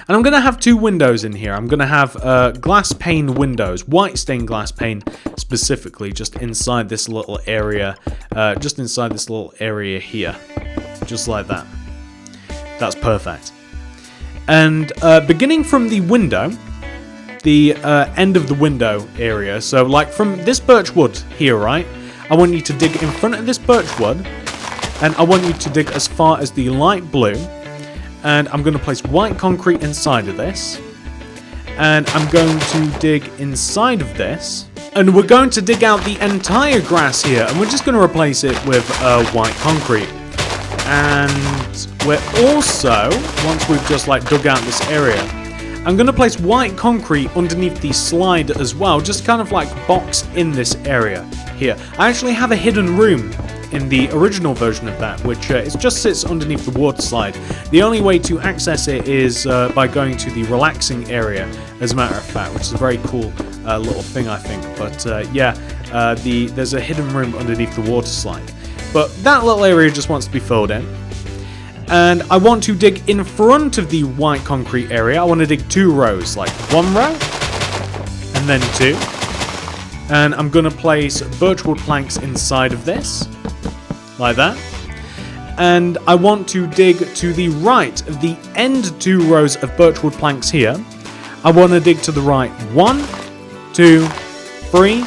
And I'm going to have 2 windows in here. I'm going to have glass pane windows, white stained glass pane specifically, just inside this little area, here, just like that. That's perfect. And beginning from the window, the end of the window area, so like from this birch wood here, right? I want you to dig in front of this birch wood, and I want you to dig as far as the light blue. And I'm going to place white concrete inside of this. And I'm going to dig inside of this. And we're going to dig out the entire grass here. And we're just going to replace it with white concrete. And we're also, once we've just like dug out this area, I'm going to place white concrete underneath the slide as well. Just kind of like box in this area here. I actually have a hidden room in the original version of that, which it just sits underneath the water slide. The only way to access it is by going to the relaxing area, as a matter of fact, which is a very cool little thing, I think. But there's a hidden room underneath the water slide. But that little area just wants to be filled in. And I want to dig in front of the white concrete area. I want to dig 2 rows, like 1 row, and then 2. And I'm going to place birchwood planks inside of this. Like that. And I want to dig to the right of the end 2 rows of birchwood planks here. I want to dig to the right 1, 2, 3,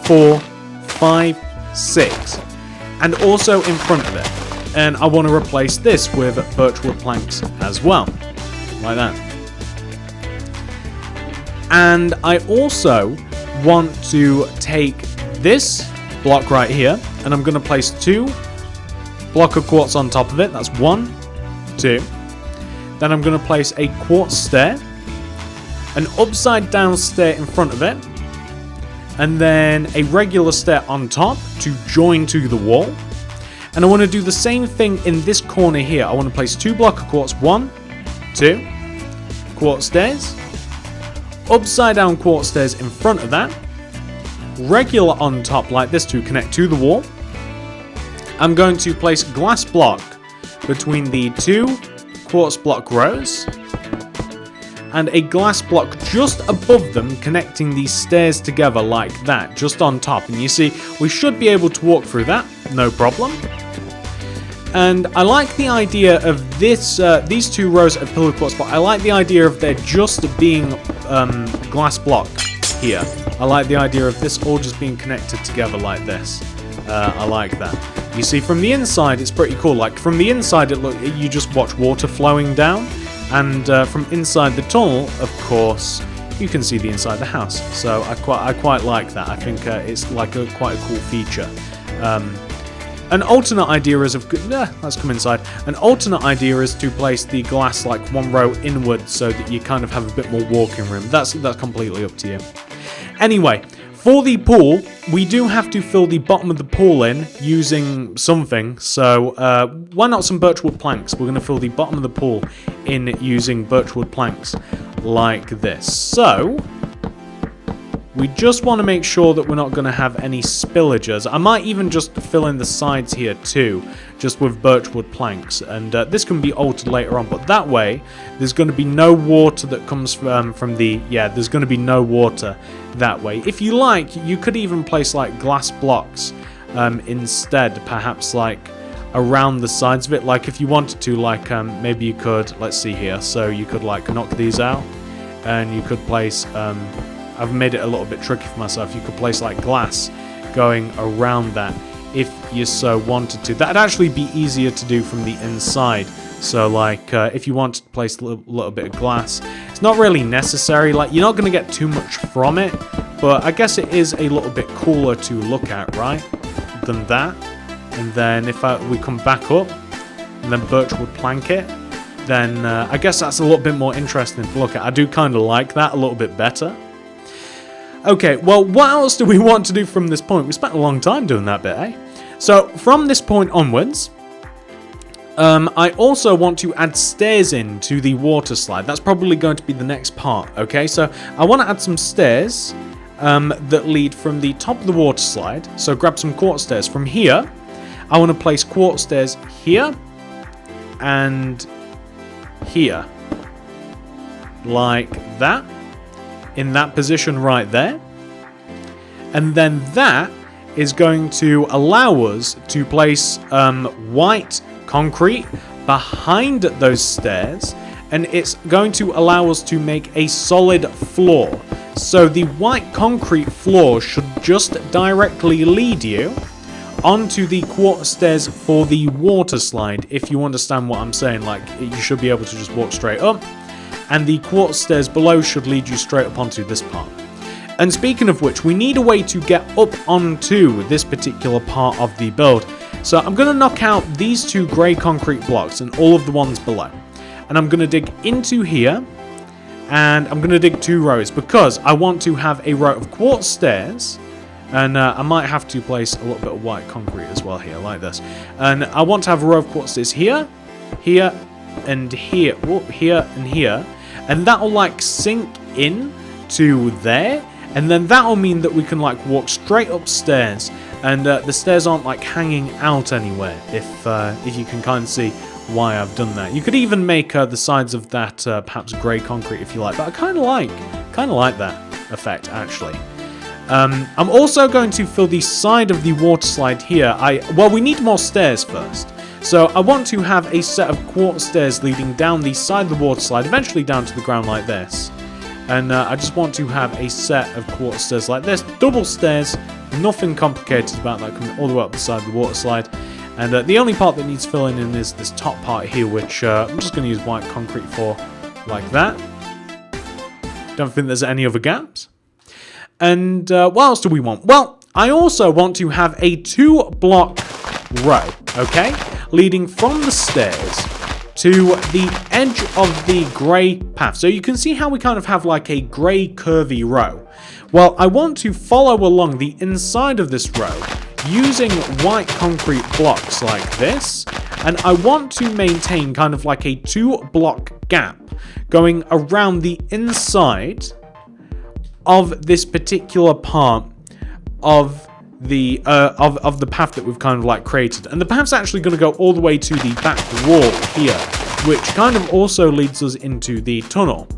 4, 5, 6. And also in front of it. And I want to replace this with birchwood planks as well. Like that. And I also want to take this block right here, and I'm going to place 2 block of quartz on top of it. That's 1, 2. Then I'm going to place a quartz stair, an upside down stair in front of it, and then a regular stair on top to join to the wall. And I want to do the same thing in this corner here. I want to place 2 block of quartz, 1, 2, quartz stairs, upside down quartz stairs in front of that, regular on top like this to connect to the wall. I'm going to place glass block between the 2 quartz block rows, and a glass block just above them, connecting these stairs together like that, just on top. And you see, we should be able to walk through that, no problem. And I like the idea of this, these two rows of pillar quartz block. I like the idea of there just being glass block here. I like the idea of this all just being connected together like this. I like that. You see, from the inside, it's pretty cool. Like, from the inside, you just watch water flowing down. And from inside the tunnel, of course, you can see the inside of the house. So I quite like that. I think it's like quite a cool feature. An alternate idea is let's come inside. An alternate idea is to place the glass like one row inward so that you kind of have a bit more walking room. That's completely up to you. Anyway, for the pool, we do have to fill the bottom of the pool in using something. So why not some birchwood planks? We're going to fill the bottom of the pool in using birchwood planks like this. So we just want to make sure that we're not going to have any spillages. I might even just fill in the sides here too, just with birchwood planks. And this can be altered later on, but that way there's going to be no water that comes from the... Yeah, there's going to be no water that way. If you like, you could even place like glass blocks instead, perhaps like around the sides of it. Like if you wanted to, like maybe you could, let's see here. So you could like knock these out and you could place... I've made it a little bit tricky for myself. You could place like glass going around that if you so wanted to. That'd actually be easier to do from the inside. So like if you wanted to place a little bit of glass, it's not really necessary. Like you're not going to get too much from it, but I guess it is a little bit cooler to look at, right? Than that. And then if we come back up and then birchwood plank it, then I guess that's a little bit more interesting to look at. I do kind of like that a little bit better. Okay, well, what else do we want to do from this point? We spent a long time doing that bit, eh? So, from this point onwards, I also want to add stairs in to the water slide. That's probably going to be the next part, okay? So, I want to add some stairs that lead from the top of the water slide. So, grab some quartz stairs. From here, I want to place quartz stairs here and here. Like that. In that position right there. And then that is going to allow us to place white concrete behind those stairs, and it's going to allow us to make a solid floor. So the white concrete floor should just directly lead you onto the quartz stairs for the water slide, if you understand what I'm saying. Like, you should be able to just walk straight up, and the quartz stairs below should lead you straight up onto this part. And speaking of which, we need a way to get up onto this particular part of the build. So I'm going to knock out these two grey concrete blocks and all of the ones below. And I'm going to dig into here, and I'm going to dig 2 rows because I want to have a row of quartz stairs. And I might have to place a little bit of white concrete as well here, like this. And I want to have a row of quartz stairs here, here, and here. Whoop, here and here. And that'll like sink in to there, and then that'll mean that we can like walk straight upstairs, and the stairs aren't like hanging out anywhere. If you can kind of see why I've done that. You could even make the sides of that perhaps grey concrete if you like, but I kind of like that effect actually. I'm also going to fill the side of the water slide here. Well, we need more stairs first. So I want to have a set of quartz stairs leading down the side of the water slide, eventually down to the ground like this. And I just want to have a set of quartz stairs like this, double stairs, nothing complicated about that, coming all the way up the side of the water slide. And the only part that needs filling in is this top part here, which I'm just going to use white concrete for, like that. Don't think there's any other gaps. And what else do we want? Well, I also want to have a 2-block row, okay? Leading from the stairs to the edge of the grey path. So you can see how we kind of have like a grey curvy row. Well, I want to follow along the inside of this row using white concrete blocks like this. And I want to maintain kind of like a 2-block gap going around the inside of this particular part of the path that we've kind of like created. And the path's actually going to go all the way to the back wall here which kind of also leads us into the tunnel.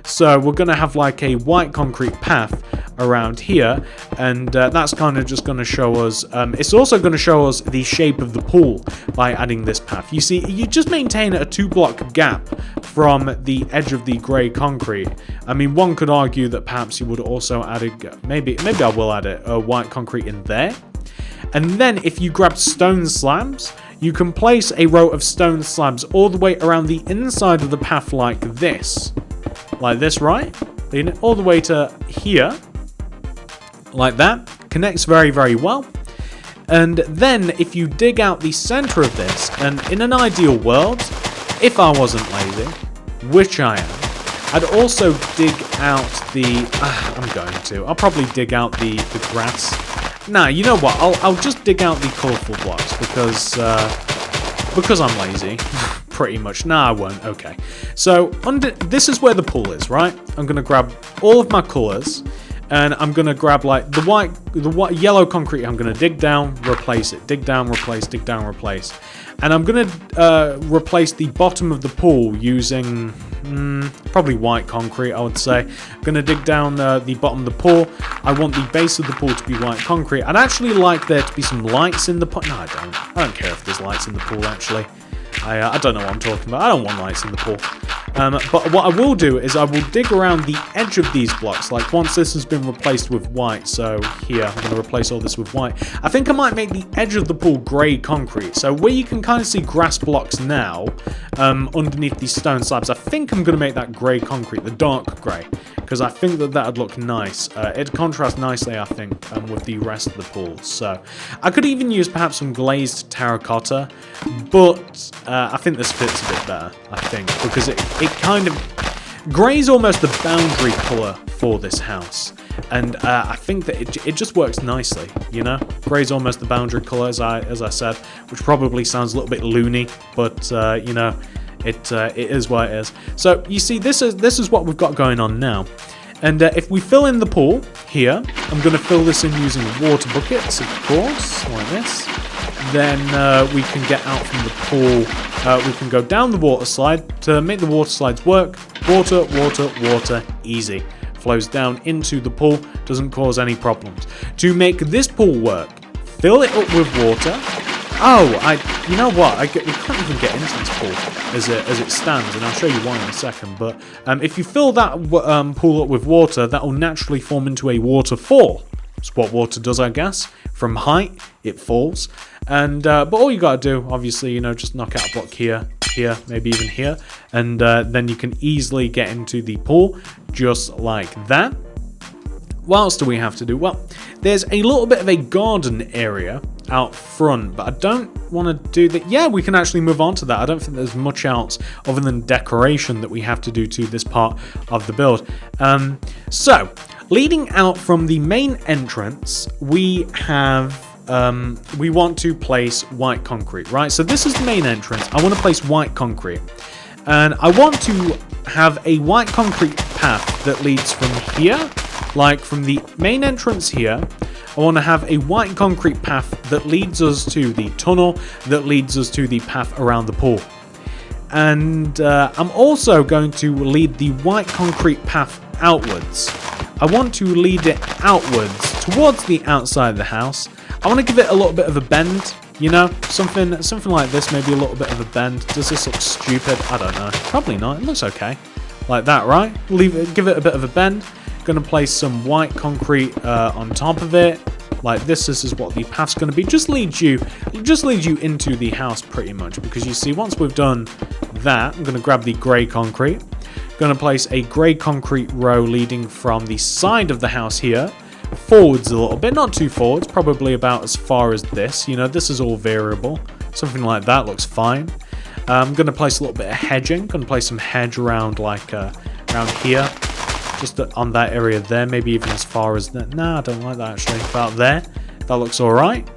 So we're going to have like a white concrete path around here, and that's kind of just going to show us, it's also going to show us the shape of the pool by adding this path. You see, you just maintain a 2-block gap from the edge of the grey concrete. I mean, one could argue that perhaps you would also add maybe I will add a white concrete in there. And then if you grab stone slabs, you can place a row of stone slabs all the way around the inside of the path like this. Like this, right? Leading it all the way to here. Like that. Connects very, very well. And then if you dig out the center of this, and in an ideal world, if I wasn't lazy, which I am, I'd also dig out the... I'll probably dig out the grass. Nah, you know what? I'll just dig out the colourful blocks because I'm lazy. Pretty much. Nah, I won't. Okay. So this is where the pool is, right? I'm gonna grab all of my colours, and I'm gonna grab like the white yellow concrete. I'm gonna dig down, replace it. Dig down, replace. Dig down, replace. And I'm gonna replace the bottom of the pool using probably white concrete, I would say. I'm gonna dig down the bottom of the pool. I want the base of the pool to be white concrete. I'd actually like there to be some lights in the pool. No, I don't. I don't care if there's lights in the pool, actually. I don't know what I'm talking about. I don't want lights in the pool. But what I will do is I will dig around the edge of these blocks, like once this has been replaced with white. So here, I'm going to replace all this with white. I think I might make the edge of the pool grey concrete. So where you can kind of see grass blocks now, underneath these stone slabs, I think I'm going to make that grey concrete, the dark grey, because I think that would look nice. It'd contrast nicely, I think, with the rest of the pool. So I could even use perhaps some glazed terracotta, but I think this fits a bit better, I think, because it kind of... Grey is almost the boundary colour for this house, and I think that it just works nicely, you know? Grey is almost the boundary colour, as I said, which probably sounds a little bit loony, but, you know, it is what it is. So, you see, this is what we've got going on now. And if we fill in the pool here, I'm going to fill this in using water buckets, of course, like this. Then we can get out from the pool. We can go down the water slide. To make the water slides work, water, water, water, easy. Flows down into the pool, doesn't cause any problems. To make this pool work, fill it up with water. Oh, you know what? We can't even get into this pool as it stands, and I'll show you why in a second. But if you fill that pool up with water, that will naturally form into a waterfall. That's what water does, I guess. From height, it falls. And but all you gotta do, obviously, you know, just knock out a block here, here, maybe even here, and then you can easily get into the pool just like that. What else do we have to do? Well, there's a little bit of a garden area out front, but I don't want to do that. Yeah, we can actually move on to that. I don't think there's much else other than decoration that we have to do to this part of the build. So, leading out from the main entrance, we have... we want to place white concrete, right? So this is the main entrance. I want to place white concrete. And I want to have a white concrete path that leads from here, like from the main entrance here. I want to have a white concrete path that leads us to the tunnel, that leads us to the path around the pool. And I'm also going to lead the white concrete path outwards. I want to lead it outwards towards the outside of the house. I want to give it a little bit of a bend, you know, something like this, maybe a little bit of a bend. Does this look stupid? I don't know. Probably not. It looks okay. Like that, right? Give it a bit of a bend. Going to place some white concrete on top of it. Like this is what the path's going to be. Just leads you into the house pretty much, because you see, once we've done that, I'm going to grab the grey concrete. Going to place a grey concrete row leading from the side of the house here forwards a little bit, not too forwards, probably about as far as this. You know, this is all variable. Something like that looks fine. I'm going to place a little bit of hedging. Going to place some hedge around like around here, just on that area there. Maybe even as far as that. Nah, I don't like that actually. About there, that looks all right.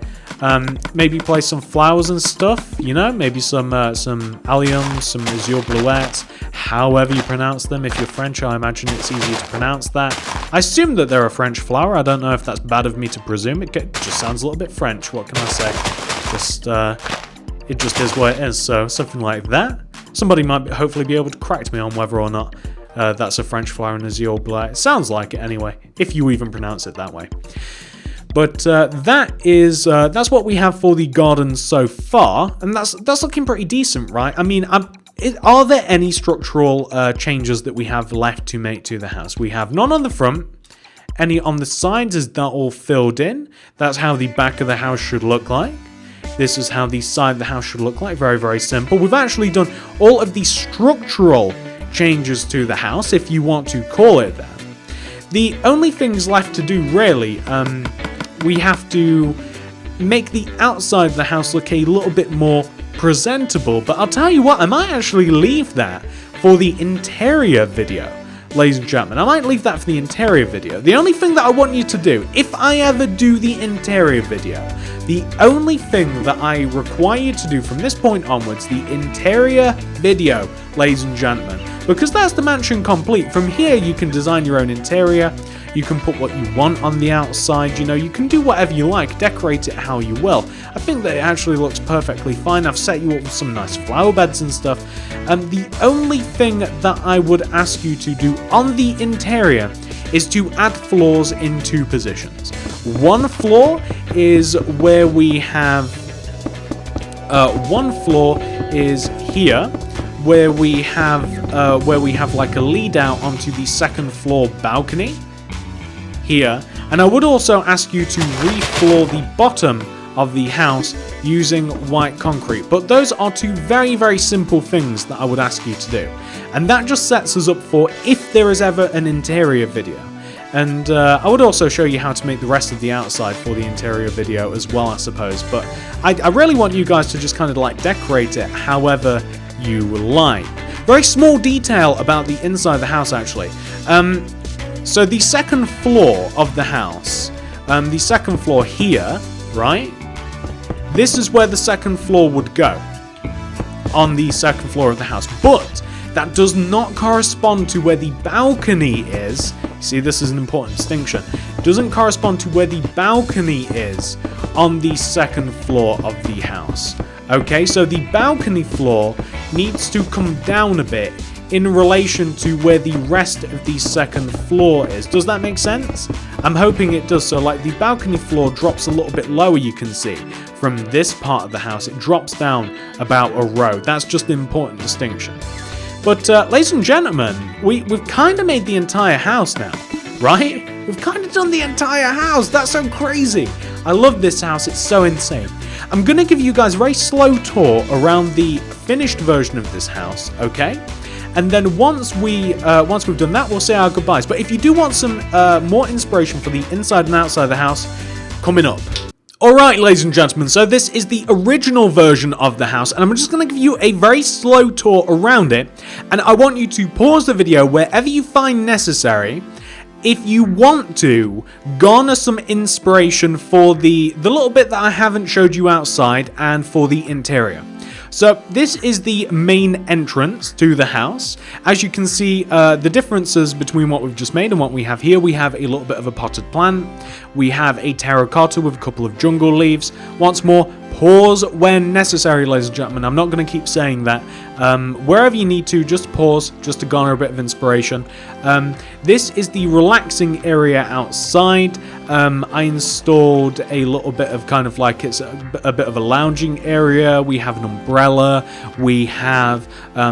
Maybe place some flowers and stuff, you know, maybe some alliums, some azure bluettes, however you pronounce them. If you're French, I imagine it's easier to pronounce that. I assume that they're a French flower. I don't know if that's bad of me to presume. It just sounds a little bit French. What can I say? It just is what it is. So something like that. Somebody might hopefully be able to correct me on whether or not that's a French flower and azure black. It sounds like it anyway, if you even pronounce it that way. But that's what we have for the garden so far, and that's looking pretty decent, right? I mean, are there any structural changes that we have left to make to the house? We have none on the front. Any on the sides? Is that all filled in? That's how the back of the house should look like. This is how the side of the house should look like. Very, very simple. We've actually done all of the structural changes to the house, if you want to call it that. The only things left to do, really, we have to make the outside of the house look a little bit more presentable. But I'll tell you what, I might actually leave that for the interior video. Ladies and gentlemen, I might leave that for the interior video. The only thing that I want you to do, if I ever do the interior video, the only thing that I require you to do from this point onwards, the interior video, ladies and gentlemen, because that's the mansion complete. From here, you can design your own interior. You can put what you want on the outside, you know, you can do whatever you like, decorate it how you will. I think that it actually looks perfectly fine. I've set you up with some nice flower beds and stuff. The only thing that I would ask you to do on the interior is to add floors in two positions. One floor is where we have, one floor is here, where we have like a lead out onto the second floor balcony. Here, and I would also ask you to refloor the bottom of the house using white concrete. But those are two very, very simple things that I would ask you to do. And that just sets us up for if there is ever an interior video. And I would also show you how to make the rest of the outside for the interior video as well, I suppose. But I really want you guys to just kind of like decorate it however you like. Very small detail about the inside of the house, actually. So the second floor of the house, the second floor here, right? This is where the second floor would go, on the second floor of the house. But that does not correspond to where the balcony is. See, this is an important distinction. It doesn't correspond to where the balcony is on the second floor of the house. Okay, so the balcony floor needs to come down a bit in relation to where the rest of the second floor is. Does that make sense? I'm hoping it does. So like the balcony floor drops a little bit lower, you can see. From this part of the house, it drops down about a row. That's just an important distinction. But ladies and gentlemen, we've kind of made the entire house now, right? We've kind of done the entire house. That's so crazy. I love this house. It's so insane. I'm going to give you guys a very slow tour around the finished version of this house, okay? And then once we've done that, we'll say our goodbyes. But if you do want some more inspiration for the inside and outside of the house, coming up. Alright, ladies and gentlemen, so this is the original version of the house, and I'm just going to give you a very slow tour around it, and I want you to pause the video wherever you find necessary. If you want to garner some inspiration for the little bit that I haven't showed you outside and for the interior. So this is the main entrance to the house. As you can see, the differences between what we've just made and what we have here. We have a little bit of a potted plant. We have a terracotta with a couple of jungle leaves. Once more, pause when necessary, ladies and gentlemen. I'm not going to keep saying that. Wherever you need to, just pause, just to garner a bit of inspiration. This is the relaxing area outside. I installed a little bit of kind of like it's a bit of a lounging area. We have an umbrella. We have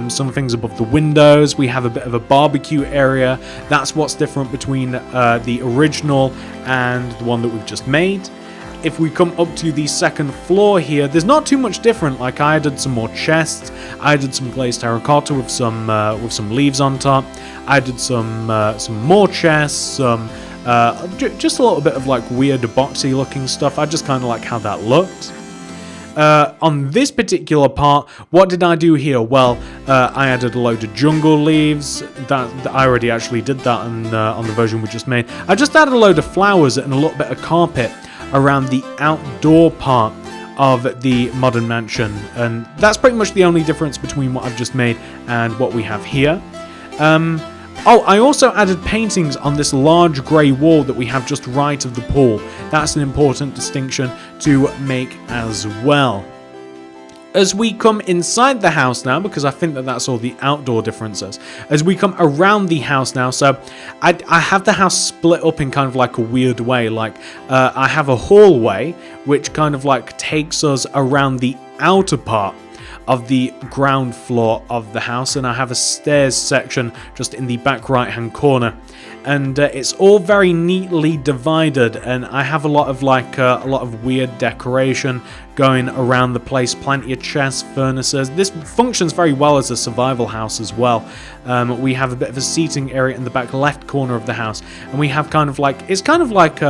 some things above the windows. We have a bit of a barbecue area. That's what's different between the original and the one that we've just made. If we come up to the second floor here, there's not too much different. Like I added some more chests. I added some glazed terracotta with some leaves on top. I did some more chests, just a little bit of like weird boxy looking stuff. I just kind of like how that looked. On this particular part, what did I do here? Well, I added a load of jungle leaves. That I already actually did that on the version we just made. I just added a load of flowers and a little bit of carpet around the outdoor part of the modern mansion, and that's pretty much the only difference between what I've just made and what we have here. I also added paintings on this large grey wall that we have just right of the pool. That's an important distinction to make as well. As we come inside the house now, because I think that that's all the outdoor differences, as we come around the house now, so I have the house split up in kind of like a weird way. Like I have a hallway which kind of like takes us around the outer part of the ground floor of the house, and I have a stairs section just in the back right hand corner, and it's all very neatly divided, and I have a lot of weird decoration going around the place, plenty of chests, furnaces. This functions very well as a survival house as well. We have a bit of a seating area in the back left corner of the house, and we have kind of like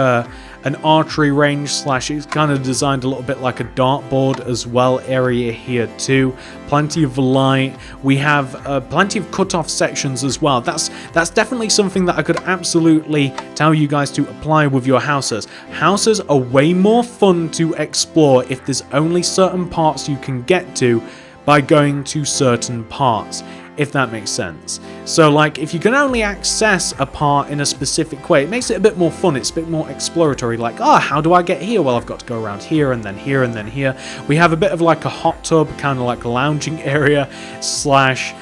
an archery range slash, it's kind of designed a little bit like a dartboard as well area here too. Plenty of light. We have plenty of cut-off sections as well. That's definitely something that I could absolutely tell you guys to apply with your houses. Houses are way more fun to explore if there's only certain parts you can get to by going to certain parts, if that makes sense. So like if you can only access a part in a specific way, it makes it a bit more fun. It's a bit more exploratory, like, how do I get here? Well, I've got to go around here and then here and then here. We have a bit of like a hot tub, kind of like a lounging area slash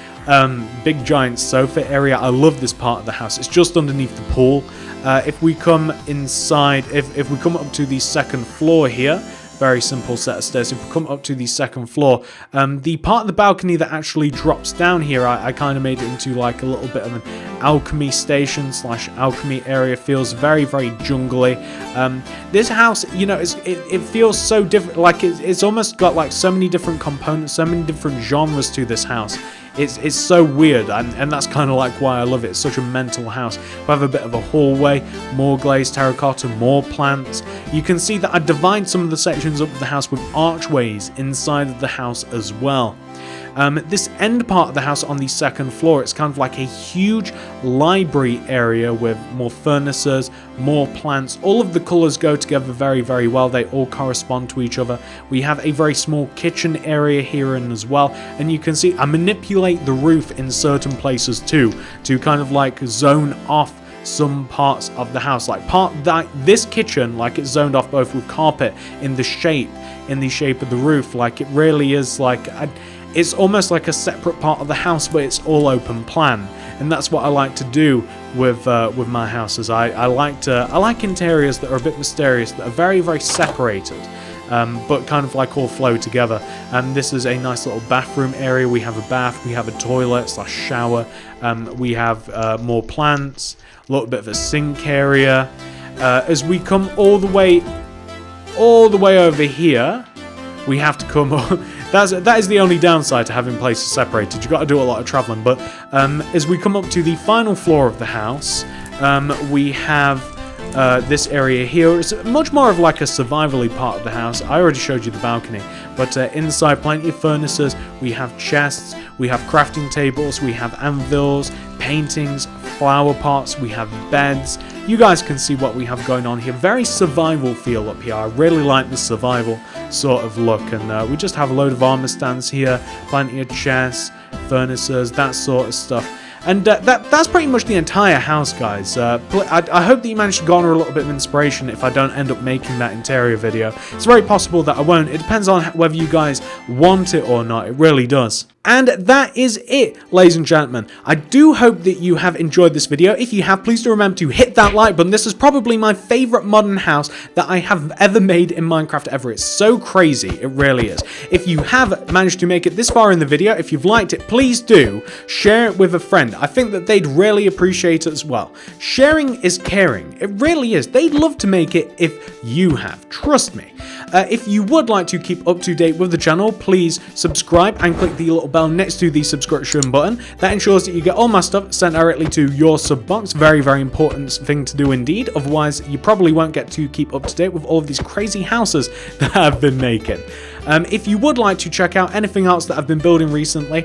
big giant sofa area. I love this part of the house. It's just underneath the pool. If we come inside, if we come up to the second floor here, very simple set of stairs. If we come up to the second floor, the part of the balcony that actually drops down here, I kind of made it into like a little bit of an alchemy station slash alchemy area. Feels very, very jungly. This house, you know, it feels so different. Like it's almost got like so many different components, so many different genres to this house. It's so weird, and that's kind of like why I love it. It's such a mental house. We have a bit of a hallway, more glazed terracotta, more plants. You can see that I divide some of the sections up of the house with archways inside of the house as well. This end part of the house on the second floor, it's kind of like a huge library area with more furnaces, more plants. All of the colors go together very, very well. They all correspond to each other. We have a very small kitchen area here in as well, and you can see I manipulate the roof in certain places too, to kind of like zone off some parts of the house. Like this kitchen, like it's zoned off both with carpet in the shape of the roof. Like it really is like it's almost like a separate part of the house, but it's all open plan, and that's what I like to do with my houses. I like interiors that are a bit mysterious, that are very, very separated, but kind of like all flow together. And this is a nice little bathroom area. We have a bath, we have a toilet slash shower, we have more plants, a little bit of a sink area. As we come all the way over here, we have to come up. That is the only downside to having places separated. You've got to do a lot of traveling. But as we come up to the final floor of the house, we have this area here. It's much more of like a survivally part of the house. I already showed you the balcony, but inside plenty of furnaces. We have chests, we have crafting tables, we have anvils, paintings, flower pots, we have beds. You guys can see what we have going on here. Very survival feel up here. I really like the survival sort of look, and we just have a load of armor stands here, plenty of chests, furnaces, that sort of stuff. And that's pretty much the entire house, guys. I hope that you managed to garner a little bit of inspiration if I don't end up making that interior video. It's very possible that I won't. It depends on whether you guys want it or not. It really does. And that is it, ladies and gentlemen. I do hope that you have enjoyed this video. If you have, please do remember to hit that like button. This is probably my favorite modern house that I have ever made in Minecraft ever. It's so crazy. It really is. If you have managed to make it this far in the video, if you've liked it, please do share it with a friend. I think that they'd really appreciate it as well. Sharing is caring. It really is. They'd love to make it if you have. Trust me. If you would like to keep up to date with the channel, please subscribe and click the little bell next to the subscription button. That ensures that you get all my stuff sent directly to your sub box. Very, very important thing to do indeed. Otherwise, you probably won't get to keep up to date with all of these crazy houses that I've been making. If you would like to check out anything else that I've been building recently,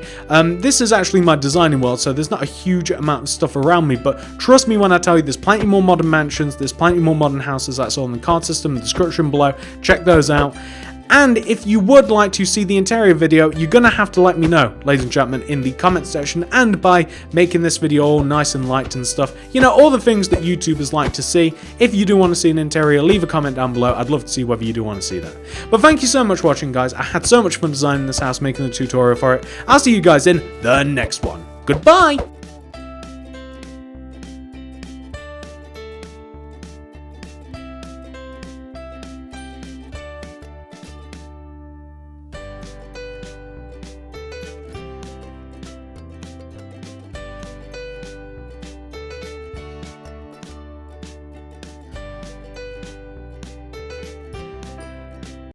this is actually my designing world, so there's not a huge amount of stuff around me, but trust me when I tell you there's plenty more modern mansions, there's plenty more modern houses. That's all in the card system, the description below. Check those out. And if you would like to see the interior video, you're gonna have to let me know, ladies and gentlemen, in the comment section, and by making this video all nice and light and stuff. You know, all the things that YouTubers like to see. If you do want to see an interior, leave a comment down below. I'd love to see whether you do want to see that. But thank you so much for watching, guys. I had so much fun designing this house, making the tutorial for it. I'll see you guys in the next one. Goodbye!